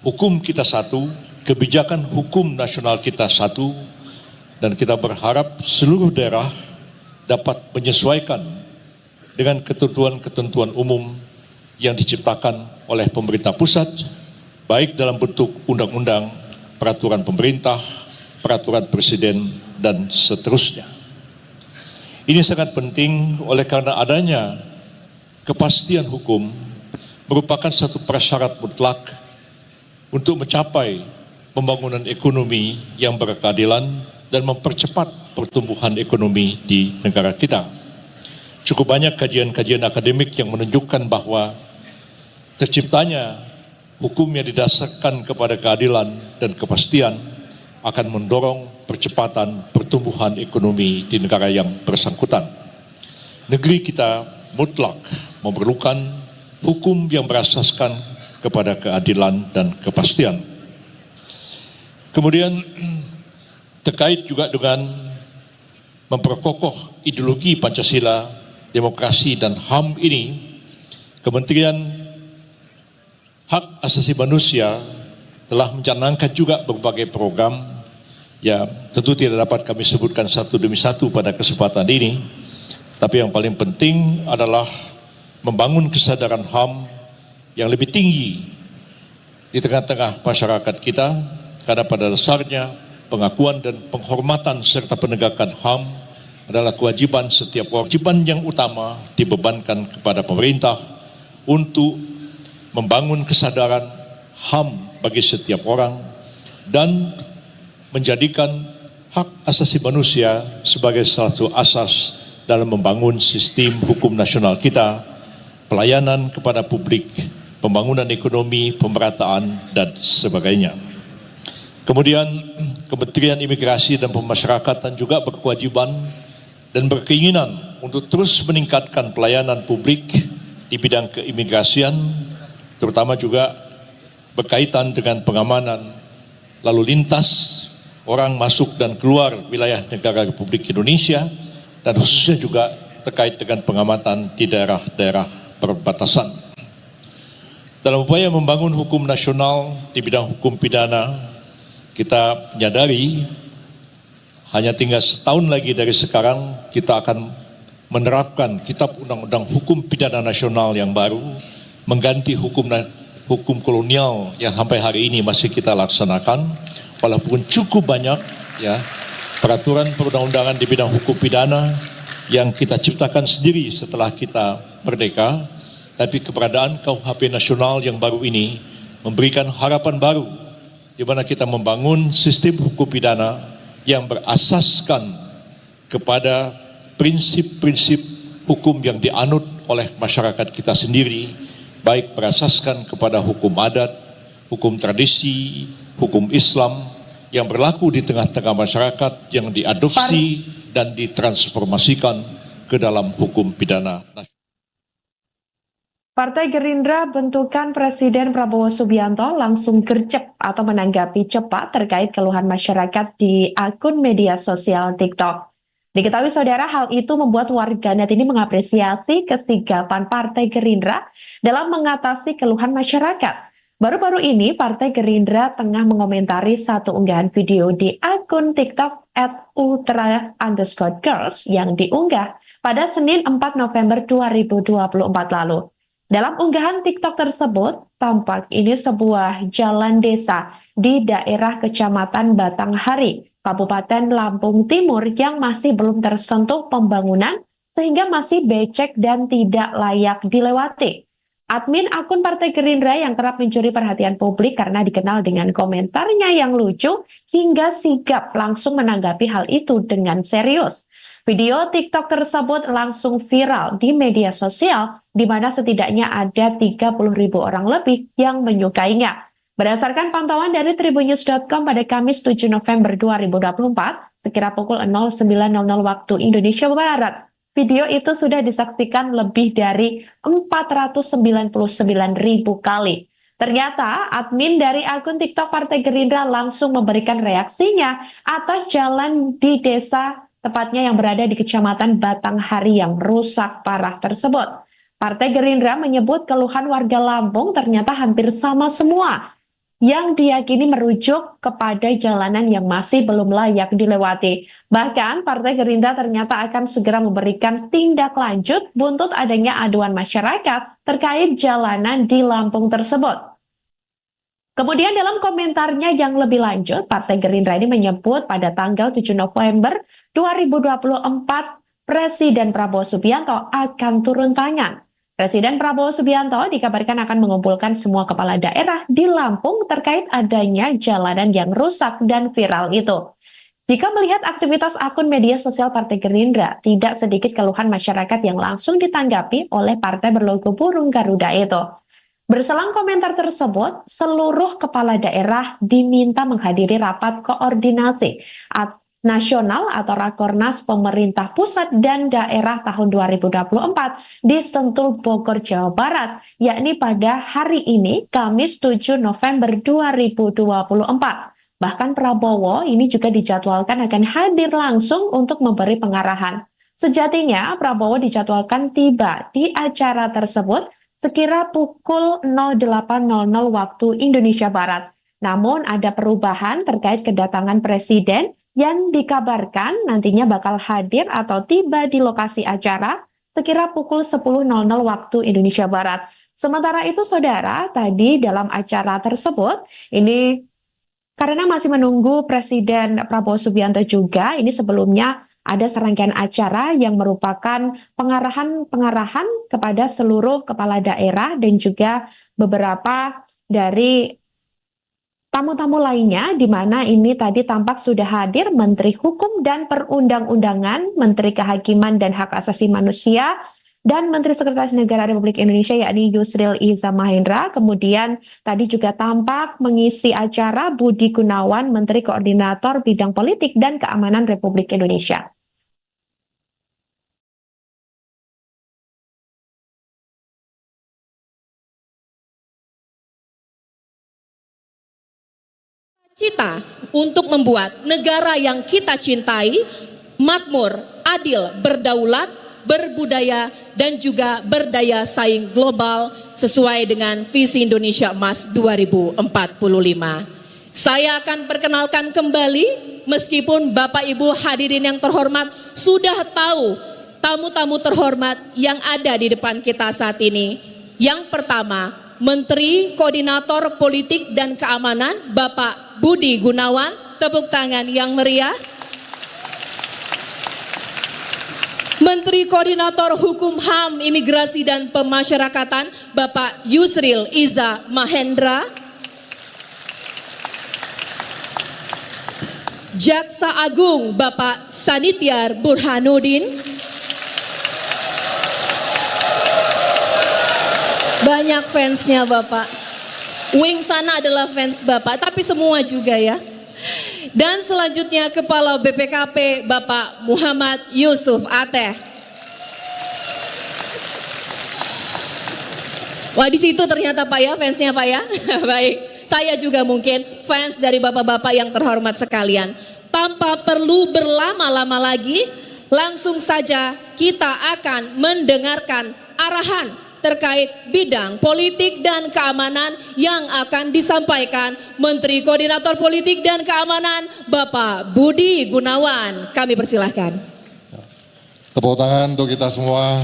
Hukum kita satu, kebijakan hukum nasional kita satu, dan kita berharap seluruh daerah dapat menyesuaikan dengan ketentuan-ketentuan umum yang diciptakan oleh pemerintah pusat, baik dalam bentuk undang-undang, peraturan pemerintah, peraturan presiden, dan seterusnya. Ini sangat penting oleh karena adanya kepastian hukum merupakan satu prasyarat mutlak untuk mencapai pembangunan ekonomi yang berkeadilan dan mempercepat pertumbuhan ekonomi di negara kita. Cukup banyak kajian-kajian akademik yang menunjukkan bahwa terciptanya hukum yang didasarkan kepada keadilan dan kepastian akan mendorong percepatan pertumbuhan ekonomi di negara yang bersangkutan. Negeri kita mutlak memerlukan hukum yang berasaskan kepada keadilan dan kepastian. Kemudian terkait juga dengan memperkokoh ideologi Pancasila, demokrasi dan HAM ini, Kementerian Hak Asasi Manusia telah mencanangkan juga berbagai program, ya tentu tidak dapat kami sebutkan satu demi satu pada kesempatan ini, tapi yang paling penting adalah membangun kesadaran HAM yang lebih tinggi di tengah-tengah masyarakat kita, karena pada dasarnya pengakuan dan penghormatan serta penegakan HAM adalah kewajiban setiap orang. Kewajiban yang utama dibebankan kepada pemerintah untuk membangun kesadaran HAM bagi setiap orang dan menjadikan hak asasi manusia sebagai salah satu asas dalam membangun sistem hukum nasional kita, pelayanan kepada publik, pembangunan ekonomi, pemerataan, dan sebagainya. Kemudian Kementerian Imigrasi dan Pemasyarakatan juga berkewajiban dan berkeinginan untuk terus meningkatkan pelayanan publik di bidang keimigrasian, terutama juga berkaitan dengan pengamanan lalu lintas orang masuk dan keluar wilayah negara Republik Indonesia, dan khususnya juga terkait dengan pengamatan di daerah-daerah perbatasan. Dalam upaya membangun hukum nasional di bidang hukum pidana, kita menyadari hanya tinggal setahun lagi dari sekarang kita akan menerapkan Kitab Undang-Undang Hukum Pidana Nasional yang baru, mengganti hukum kolonial yang sampai hari ini masih kita laksanakan, walaupun cukup banyak ya peraturan perundang-undangan di bidang hukum pidana yang kita ciptakan sendiri setelah kita merdeka, tapi keberadaan KUHP nasional yang baru ini memberikan harapan baru di mana kita membangun sistem hukum pidana yang berasaskan kepada prinsip-prinsip hukum yang dianut oleh masyarakat kita sendiri, baik berasaskan kepada hukum adat, hukum tradisi, hukum Islam yang berlaku di tengah-tengah masyarakat yang diadopsi dan ditransformasikan ke dalam hukum pidana nasional. Partai Gerindra bentukan Presiden Prabowo Subianto langsung gercep atau menanggapi cepat terkait keluhan masyarakat di akun media sosial TikTok. Diketahui saudara, hal itu membuat warganet ini mengapresiasi kesigapan Partai Gerindra dalam mengatasi keluhan masyarakat. Baru-baru ini Partai Gerindra tengah mengomentari satu unggahan video di akun TikTok @ultra_girls yang diunggah pada Senin 4 November 2024 lalu. Dalam unggahan TikTok tersebut, tampak ini sebuah jalan desa di daerah Kecamatan Batanghari, Kabupaten Lampung Timur yang masih belum tersentuh pembangunan sehingga masih becek dan tidak layak dilewati. Admin akun Partai Gerindra yang kerap mencuri perhatian publik karena dikenal dengan komentarnya yang lucu hingga sigap langsung menanggapi hal itu dengan serius. Video TikTok tersebut langsung viral di media sosial, di mana setidaknya ada 30.000 orang lebih yang menyukainya. Berdasarkan pantauan dari tribunnews.com pada Kamis 7 November 2024, sekira pukul 09.00 waktu Indonesia Barat, video itu sudah disaksikan lebih dari 499.000 kali. Ternyata admin dari akun TikTok Partai Gerindra langsung memberikan reaksinya atas jalan di desa, tepatnya yang berada di Kecamatan Batanghari yang rusak parah tersebut. Partai Gerindra menyebut keluhan warga Lampung ternyata hampir sama semua, yang diyakini merujuk kepada jalanan yang masih belum layak dilewati. Bahkan Partai Gerindra ternyata akan segera memberikan tindak lanjut buntut adanya aduan masyarakat terkait jalanan di Lampung tersebut. Kemudian dalam komentarnya yang lebih lanjut, Partai Gerindra ini menyebut pada tanggal 7 November 2024, Presiden Prabowo Subianto akan turun tangan. Presiden Prabowo Subianto dikabarkan akan mengumpulkan semua kepala daerah di Lampung terkait adanya jalanan yang rusak dan viral itu. Jika melihat aktivitas akun media sosial Partai Gerindra, tidak sedikit keluhan masyarakat yang langsung ditanggapi oleh partai berlogo burung Garuda itu. Berselang komentar tersebut, seluruh kepala daerah diminta menghadiri rapat koordinasi nasional atau Rakornas pemerintah pusat dan daerah tahun 2024 di Sentul, Bogor, Jawa Barat, yakni pada hari ini, Kamis 7 November 2024. Bahkan Prabowo ini juga dijadwalkan akan hadir langsung untuk memberi pengarahan. Sejatinya, Prabowo dijadwalkan tiba di acara tersebut sekira pukul 08.00 waktu Indonesia Barat. Namun ada perubahan terkait kedatangan Presiden yang dikabarkan nantinya bakal hadir atau tiba di lokasi acara sekira pukul 10.00 waktu Indonesia Barat. Sementara itu, saudara, tadi dalam acara tersebut, ini karena masih menunggu Presiden Prabowo Subianto juga, ini sebelumnya ada serangkaian acara yang merupakan pengarahan kepada seluruh kepala daerah dan juga beberapa dari tamu-tamu lainnya, di mana ini tadi tampak sudah hadir Menteri Hukum dan Perundang-undangan, Menteri Kehakiman dan Hak Asasi Manusia, dan Menteri Sekretaris Negara Republik Indonesia yakni Yusril Iza Mahendra. Kemudian tadi juga tampak mengisi acara Budi Gunawan, Menteri Koordinator Bidang Politik dan Keamanan Republik Indonesia. Cita untuk membuat negara yang kita cintai makmur, adil, berdaulat, berbudaya, dan juga berdaya saing global sesuai dengan visi Indonesia Emas 2045. Saya akan perkenalkan kembali, meskipun Bapak Ibu hadirin yang terhormat sudah tahu tamu-tamu terhormat yang ada di depan kita saat ini. Yang pertama, Menteri Koordinator Politik dan Keamanan Bapak Budi Gunawan, tepuk tangan yang meriah. Menteri Koordinator Hukum HAM, Imigrasi dan Pemasyarakatan Bapak Yusril Iza Mahendra. Jaksa Agung Bapak Sanityar Burhanuddin. Banyak fansnya Bapak. Wing sana adalah fans Bapak, tapi semua juga ya. Dan selanjutnya Kepala BPKP Bapak Muhammad Yusuf Ateh. Wah, di situ ternyata Pak ya, fansnya Pak ya. Baik, saya juga mungkin fans dari bapak-bapak yang terhormat sekalian. Tanpa perlu berlama-lama lagi, langsung saja kita akan mendengarkan arahan terkait bidang politik dan keamanan yang akan disampaikan Menteri Koordinator Politik dan Keamanan Bapak Budi Gunawan. Kami persilahkan. Tepuk tangan untuk kita semua.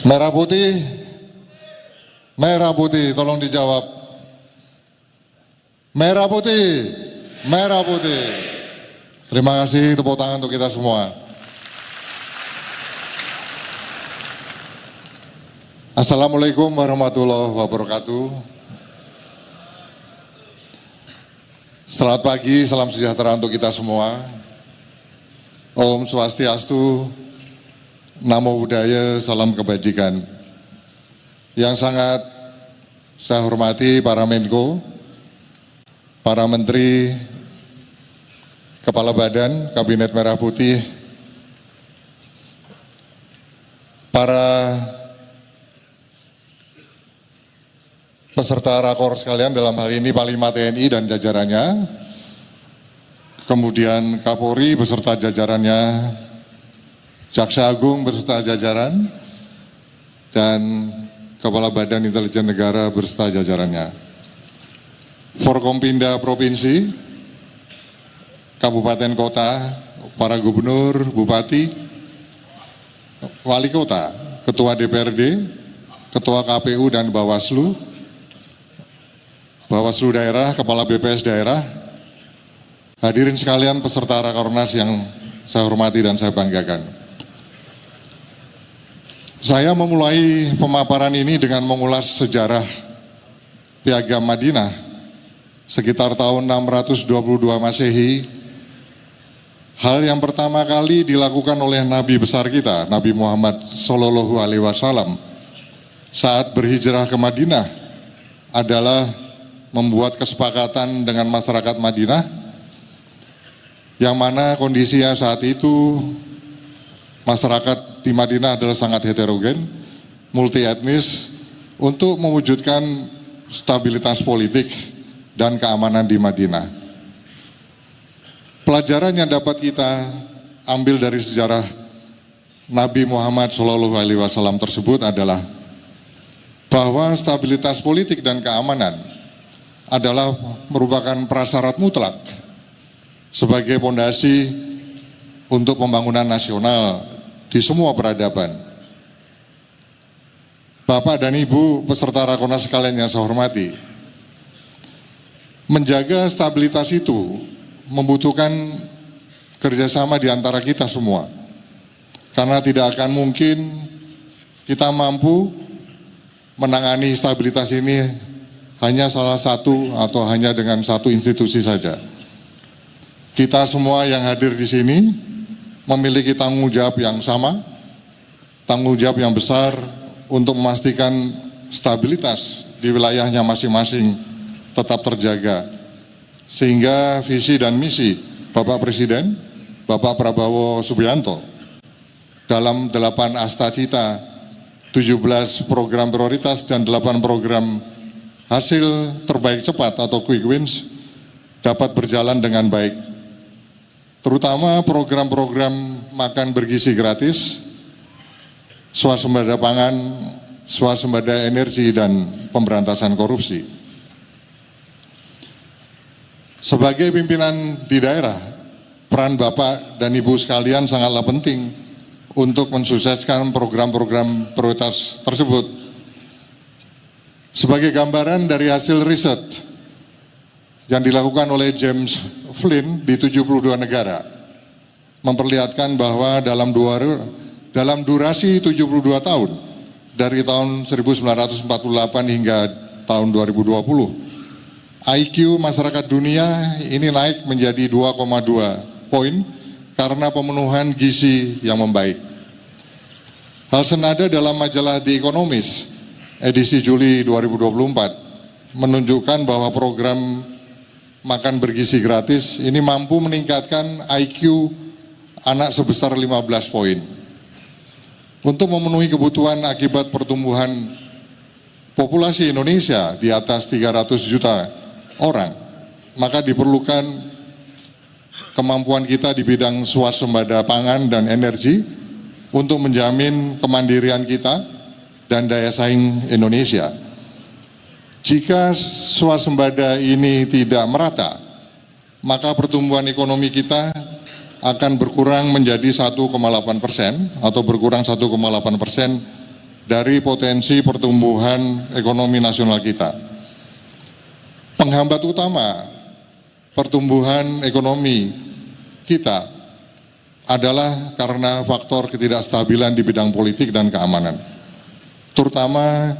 Merah putih, tolong dijawab. Merah putih. Terima kasih, tepuk tangan untuk kita semua. Assalamualaikum warahmatullahi wabarakatuh. Selamat pagi, salam sejahtera untuk kita semua. Om Swastiastu, Namo Buddhaya, salam kebajikan. Yang sangat saya hormati para Menko, para Menteri, Kepala Badan Kabinet Merah Putih, para peserta rakor sekalian, dalam hal ini Panglima TNI dan jajarannya, kemudian Kapolri beserta jajarannya, Jaksa Agung beserta jajaran, dan Kepala Badan Intelijen Negara beserta jajarannya, Forkompinda Provinsi, Kabupaten Kota, para gubernur, bupati, wali kota, ketua DPRD, ketua KPU dan Bawaslu daerah, kepala BPS daerah, Hadirin sekalian peserta Rakornas yang saya hormati dan saya banggakan. Saya memulai pemaparan ini dengan mengulas sejarah Piagam Madinah sekitar tahun 622 Masehi. Hal yang pertama kali dilakukan oleh Nabi besar kita, Nabi Muhammad SAW, saat berhijrah ke Madinah adalah membuat kesepakatan dengan masyarakat Madinah, yang mana kondisinya saat itu masyarakat di Madinah adalah sangat heterogen, multi etnis, untuk mewujudkan stabilitas politik dan keamanan di Madinah. Pelajaran yang dapat kita ambil dari sejarah Nabi Muhammad SAW tersebut adalah bahwa stabilitas politik dan keamanan adalah merupakan prasyarat mutlak sebagai fondasi untuk pembangunan nasional di semua peradaban. Bapak dan Ibu peserta Rakornas sekalian yang saya hormati, menjaga stabilitas itu membutuhkan kerjasama di antara kita semua, karena tidak akan mungkin kita mampu menangani stabilitas ini hanya salah satu atau hanya dengan satu institusi saja. Kita semua yang hadir di sini memiliki tanggung jawab yang sama, tanggung jawab yang besar untuk memastikan stabilitas di wilayahnya masing-masing tetap terjaga, sehingga visi dan misi Bapak Presiden, Bapak Prabowo Subianto dalam 8 asta cita, 17 program prioritas dan 8 program hasil terbaik cepat atau quick wins dapat berjalan dengan baik. Terutama program-program makan bergizi gratis, swasembada pangan, swasembada energi, dan pemberantasan korupsi. Sebagai pimpinan di daerah, peran Bapak dan Ibu sekalian sangatlah penting untuk mensukseskan program-program prioritas tersebut. Sebagai gambaran dari hasil riset yang dilakukan oleh James Flynn di 72 negara, memperlihatkan bahwa dalam durasi 72 tahun, dari tahun 1948 hingga tahun 2020, IQ masyarakat dunia ini naik menjadi 2,2 poin karena pemenuhan gizi yang membaik. Hal senada dalam majalah The Economist edisi Juli 2024 menunjukkan bahwa program makan bergizi gratis ini mampu meningkatkan IQ anak sebesar 15 poin. Untuk memenuhi kebutuhan akibat pertumbuhan populasi Indonesia di atas 300 juta orang, maka diperlukan kemampuan kita di bidang swasembada pangan dan energi untuk menjamin kemandirian kita dan daya saing Indonesia. Jika swasembada ini tidak merata, maka pertumbuhan ekonomi kita akan berkurang menjadi 1,8% atau berkurang 1,8% dari potensi pertumbuhan ekonomi nasional kita. Penghambat utama pertumbuhan ekonomi kita adalah karena faktor ketidakstabilan di bidang politik dan keamanan, terutama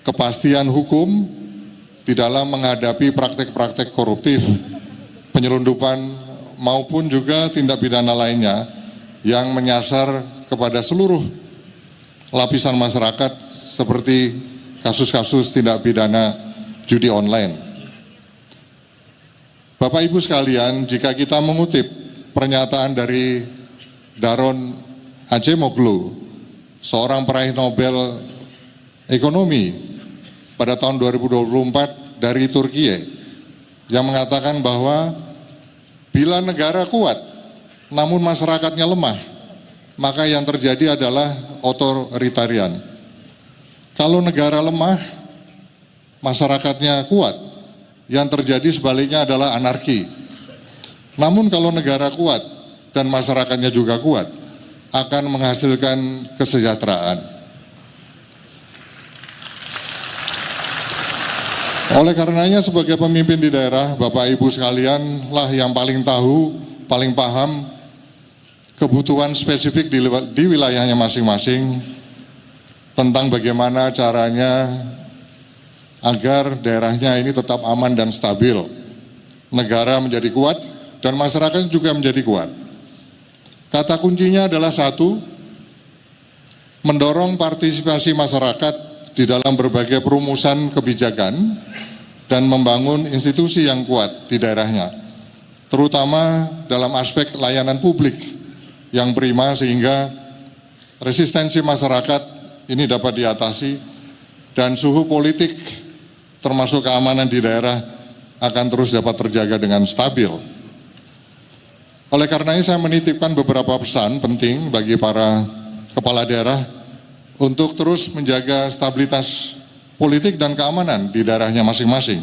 kepastian hukum di dalam menghadapi praktek-praktek koruptif, penyelundupan, maupun juga tindak pidana lainnya yang menyasar kepada seluruh lapisan masyarakat seperti kasus-kasus tindak pidana judi online. Bapak Ibu sekalian, jika kita mengutip pernyataan dari Daron Acemoglu, seorang peraih Nobel Ekonomi pada tahun 2024 dari Turki, yang mengatakan bahwa bila negara kuat namun masyarakatnya lemah, maka yang terjadi adalah otoritarian. Kalau negara lemah, masyarakatnya kuat, yang terjadi sebaliknya adalah anarki. Namun kalau negara kuat dan masyarakatnya juga kuat, akan menghasilkan kesejahteraan. Oleh karenanya sebagai pemimpin di daerah, Bapak Ibu sekalian lah yang paling tahu, paling paham kebutuhan spesifik di wilayahnya masing-masing tentang bagaimana caranya agar daerahnya ini tetap aman dan stabil, negara menjadi kuat dan masyarakat juga menjadi kuat. Kata kuncinya adalah satu, mendorong partisipasi masyarakat di dalam berbagai perumusan kebijakan dan membangun institusi yang kuat di daerahnya, terutama dalam aspek layanan publik yang prima sehingga resistensi masyarakat ini dapat diatasi dan suhu politik termasuk keamanan di daerah akan terus dapat terjaga dengan stabil. Oleh karenanya saya menitipkan beberapa pesan penting bagi para kepala daerah untuk terus menjaga stabilitas politik dan keamanan di daerahnya masing-masing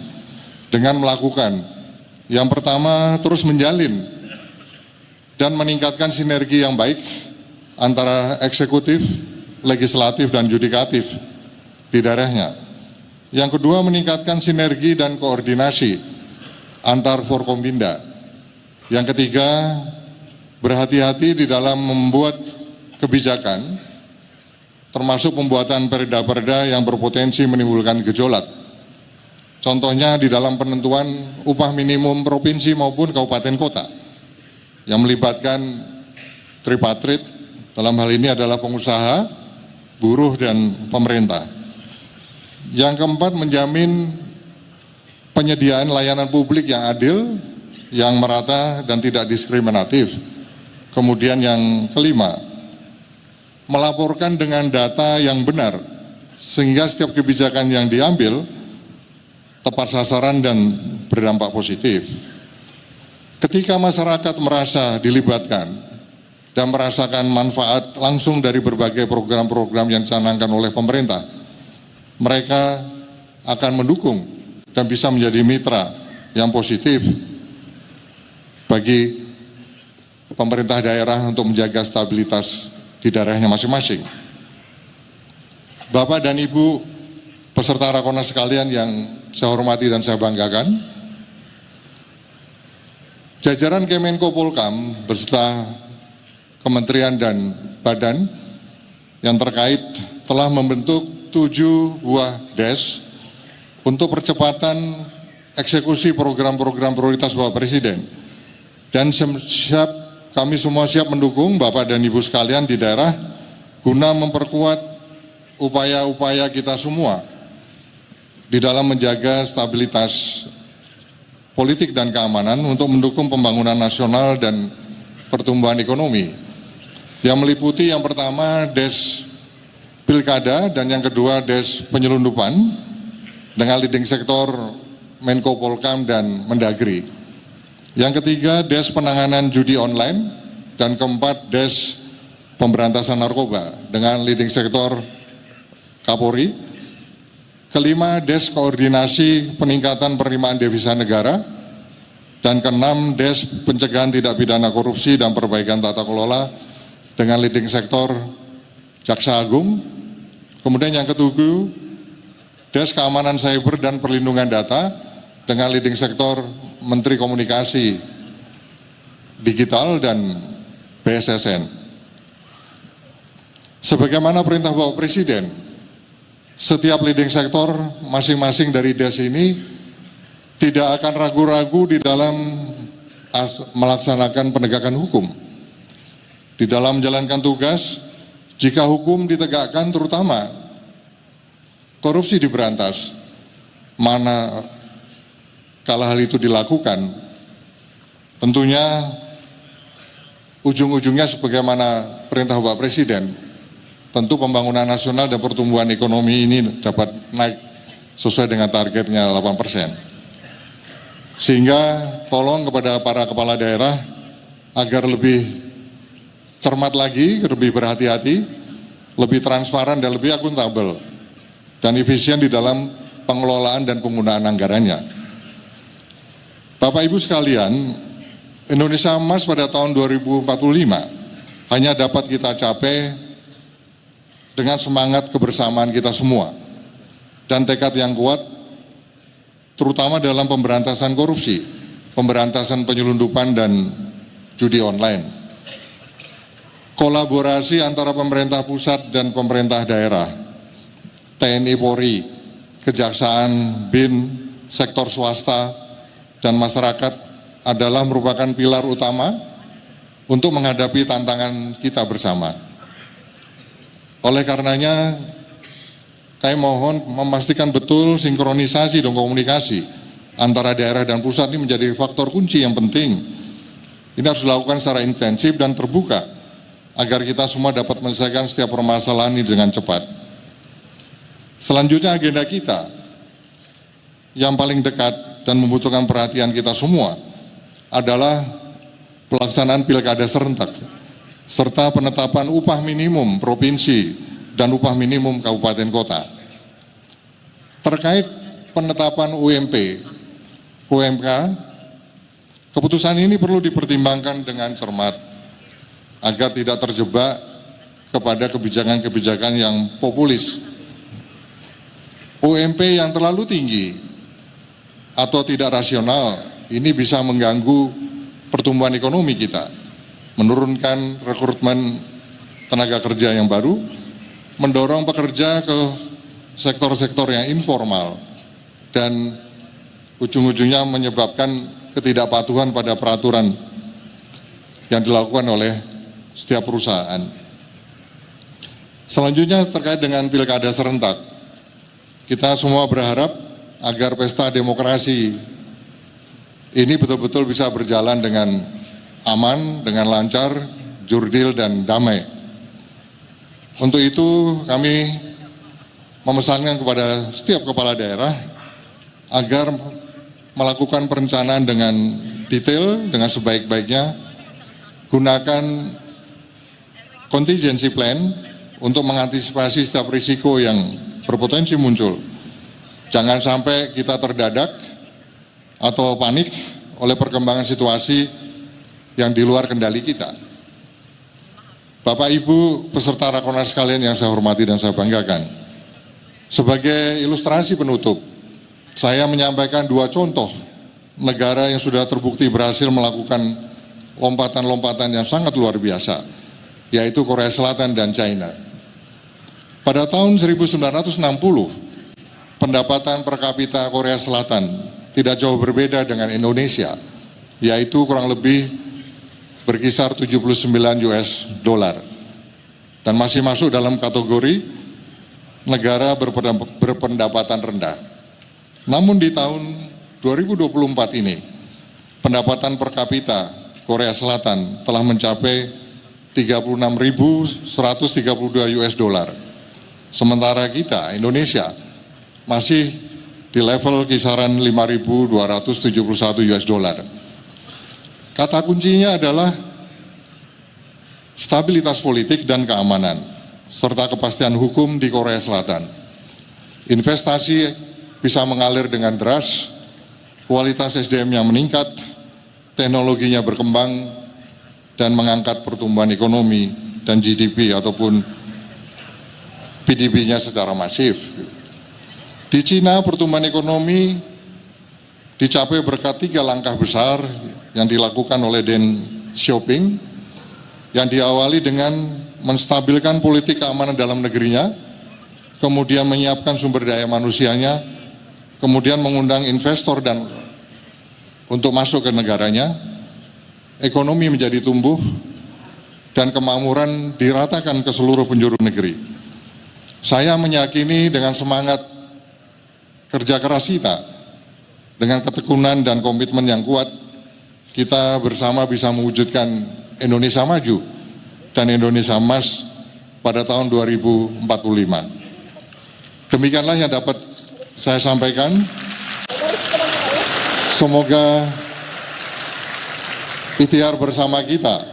dengan melakukan yang pertama, terus menjalin dan meningkatkan sinergi yang baik antara eksekutif, legislatif, dan yudikatif di daerahnya. Yang kedua, meningkatkan sinergi dan koordinasi antar Forkompinda. Yang ketiga, berhati-hati di dalam membuat kebijakan termasuk pembuatan perda-perda yang berpotensi menimbulkan gejolak. Contohnya di dalam penentuan upah minimum provinsi maupun kabupaten kota yang melibatkan tripartit, dalam hal ini adalah pengusaha, buruh, dan pemerintah. Yang keempat, menjamin penyediaan layanan publik yang adil, yang merata dan tidak diskriminatif. Kemudian yang kelima, melaporkan dengan data yang benar sehingga setiap kebijakan yang diambil tepat sasaran dan berdampak positif. Ketika masyarakat merasa dilibatkan dan merasakan manfaat langsung dari berbagai program-program yang dicanangkan oleh pemerintah, mereka akan mendukung dan bisa menjadi mitra yang positif bagi pemerintah daerah untuk menjaga stabilitas di daerahnya masing-masing. Bapak dan Ibu peserta Rakornas sekalian yang saya hormati dan saya banggakan, jajaran Kemenko Polhukam beserta kementerian dan badan yang terkait telah membentuk 7 buah DES untuk percepatan eksekusi program-program prioritas Bapak Presiden. Dan kami semua siap mendukung Bapak dan Ibu sekalian di daerah guna memperkuat upaya-upaya kita semua di dalam menjaga stabilitas politik dan keamanan untuk mendukung pembangunan nasional dan pertumbuhan ekonomi. Yang meliputi yang pertama DES Pilkada dan yang kedua DES penyelundupan dengan leading sektor Menko Polhukam dan Mendagri. Yang ketiga DES penanganan judi online dan keempat DES pemberantasan narkoba dengan leading sektor Kapolri. Kelima DES koordinasi peningkatan penerimaan devisa negara dan keenam DES pencegahan tindak pidana korupsi dan perbaikan tata kelola dengan leading sektor Jaksa Agung. Kemudian yang ketujuh DES keamanan cyber dan perlindungan data dengan leading sektor Menteri Komunikasi Digital dan BSSN. Sebagaimana perintah Bapak Presiden, setiap leading sektor masing-masing dari DES ini tidak akan ragu-ragu di dalam melaksanakan penegakan hukum. Di dalam menjalankan tugas, jika hukum ditegakkan terutama korupsi diberantas, mana kalau hal itu dilakukan, tentunya ujung-ujungnya sebagaimana perintah Bapak Presiden, tentu pembangunan nasional dan pertumbuhan ekonomi ini dapat naik sesuai dengan targetnya 8%. Sehingga tolong kepada para kepala daerah agar lebih cermat lagi, lebih berhati-hati, lebih transparan dan lebih akuntabel dan efisien di dalam pengelolaan dan penggunaan anggarannya. Bapak Ibu sekalian, Indonesia Emas pada tahun 2045 hanya dapat kita capai dengan semangat kebersamaan kita semua dan tekad yang kuat terutama dalam pemberantasan korupsi, pemberantasan penyelundupan dan judi online. Kolaborasi antara pemerintah pusat dan pemerintah daerah, TNI Polri, Kejaksaan, BIN, sektor swasta, dan masyarakat adalah merupakan pilar utama untuk menghadapi tantangan kita bersama. Oleh karenanya, kami mohon memastikan betul sinkronisasi dan komunikasi antara daerah dan pusat ini menjadi faktor kunci yang penting. Ini harus dilakukan secara intensif dan terbuka agar kita semua dapat menyelesaikan setiap permasalahan ini dengan cepat. Selanjutnya agenda kita yang paling dekat dan membutuhkan perhatian kita semua adalah pelaksanaan pilkada serentak serta penetapan upah minimum provinsi dan upah minimum kabupaten kota. Terkait penetapan UMK, keputusan ini perlu dipertimbangkan dengan cermat agar tidak terjebak kepada kebijakan-kebijakan yang populis. UMP yang terlalu tinggi atau tidak rasional ini bisa mengganggu pertumbuhan ekonomi kita, menurunkan rekrutmen tenaga kerja yang baru, mendorong pekerja ke sektor-sektor yang informal, dan ujung-ujungnya menyebabkan ketidakpatuhan pada peraturan yang dilakukan oleh setiap perusahaan. Selanjutnya terkait dengan pilkada serentak, kita semua berharap agar pesta demokrasi ini betul-betul bisa berjalan dengan aman, dengan lancar, jurdil, dan damai. Untuk itu kami memesankan kepada setiap kepala daerah agar melakukan perencanaan dengan detail, dengan sebaik-baiknya, gunakan contingency plan untuk mengantisipasi setiap risiko yang berpotensi muncul. Jangan sampai kita terdadak atau panik oleh perkembangan situasi yang di luar kendali kita. Bapak Ibu peserta Rakornas sekalian yang saya hormati dan saya banggakan, sebagai ilustrasi penutup, saya menyampaikan dua contoh negara yang sudah terbukti berhasil melakukan lompatan-lompatan yang sangat luar biasa, yaitu Korea Selatan dan China. Pada tahun 1960, pendapatan per kapita Korea Selatan tidak jauh berbeda dengan Indonesia, yaitu kurang lebih berkisar 79 US dollar, dan masih masuk dalam kategori negara berpendapatan rendah. Namun di tahun 2024 ini, pendapatan per kapita Korea Selatan telah mencapai 36.132 US dollar. Sementara kita, Indonesia, masih di level kisaran 5.271 US dollar. Kata kuncinya adalah stabilitas politik dan keamanan, serta kepastian hukum di Korea Selatan. Investasi bisa mengalir dengan deras, kualitas SDM yang meningkat, teknologinya berkembang, dan mengangkat pertumbuhan ekonomi dan GDP ataupun PDB-nya secara masif. Di Cina, pertumbuhan ekonomi dicapai berkat 3 langkah besar yang dilakukan oleh Deng Xiaoping, yang diawali dengan menstabilkan politik keamanan dalam negerinya, kemudian menyiapkan sumber daya manusianya, kemudian mengundang investor dan untuk masuk ke negaranya, ekonomi menjadi tumbuh, dan kemakmuran diratakan ke seluruh penjuru negeri. Saya meyakini dengan semangat kerja keras kita, dengan ketekunan dan komitmen yang kuat, kita bersama bisa mewujudkan Indonesia maju dan Indonesia emas pada tahun 2045. Demikianlah yang dapat saya sampaikan. Semoga ikhtiar bersama kita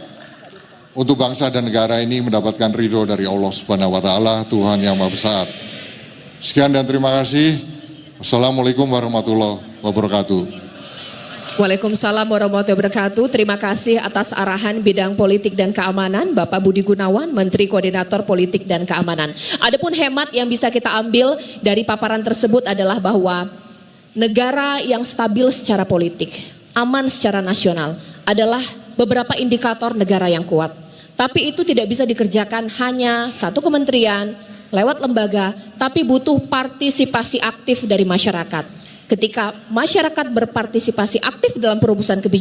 untuk bangsa dan negara ini mendapatkan ridho dari Allah Subhanahu wa Ta'ala, Tuhan yang Maha Besar. Sekian dan terima kasih. Wassalamualaikum warahmatullahi wabarakatuh. Waalaikumsalam warahmatullahi wabarakatuh. Terima kasih atas arahan bidang politik dan keamanan Bapak Budi Gunawan, Menteri Koordinator Politik dan Keamanan. Adapun hemat yang bisa kita ambil dari paparan tersebut adalah bahwa negara yang stabil secara politik, aman secara nasional adalah beberapa indikator negara yang kuat. Tapi itu tidak bisa dikerjakan hanya satu kementerian lewat lembaga, tapi butuh partisipasi aktif dari masyarakat. Ketika masyarakat berpartisipasi aktif dalam perumusan kebijakan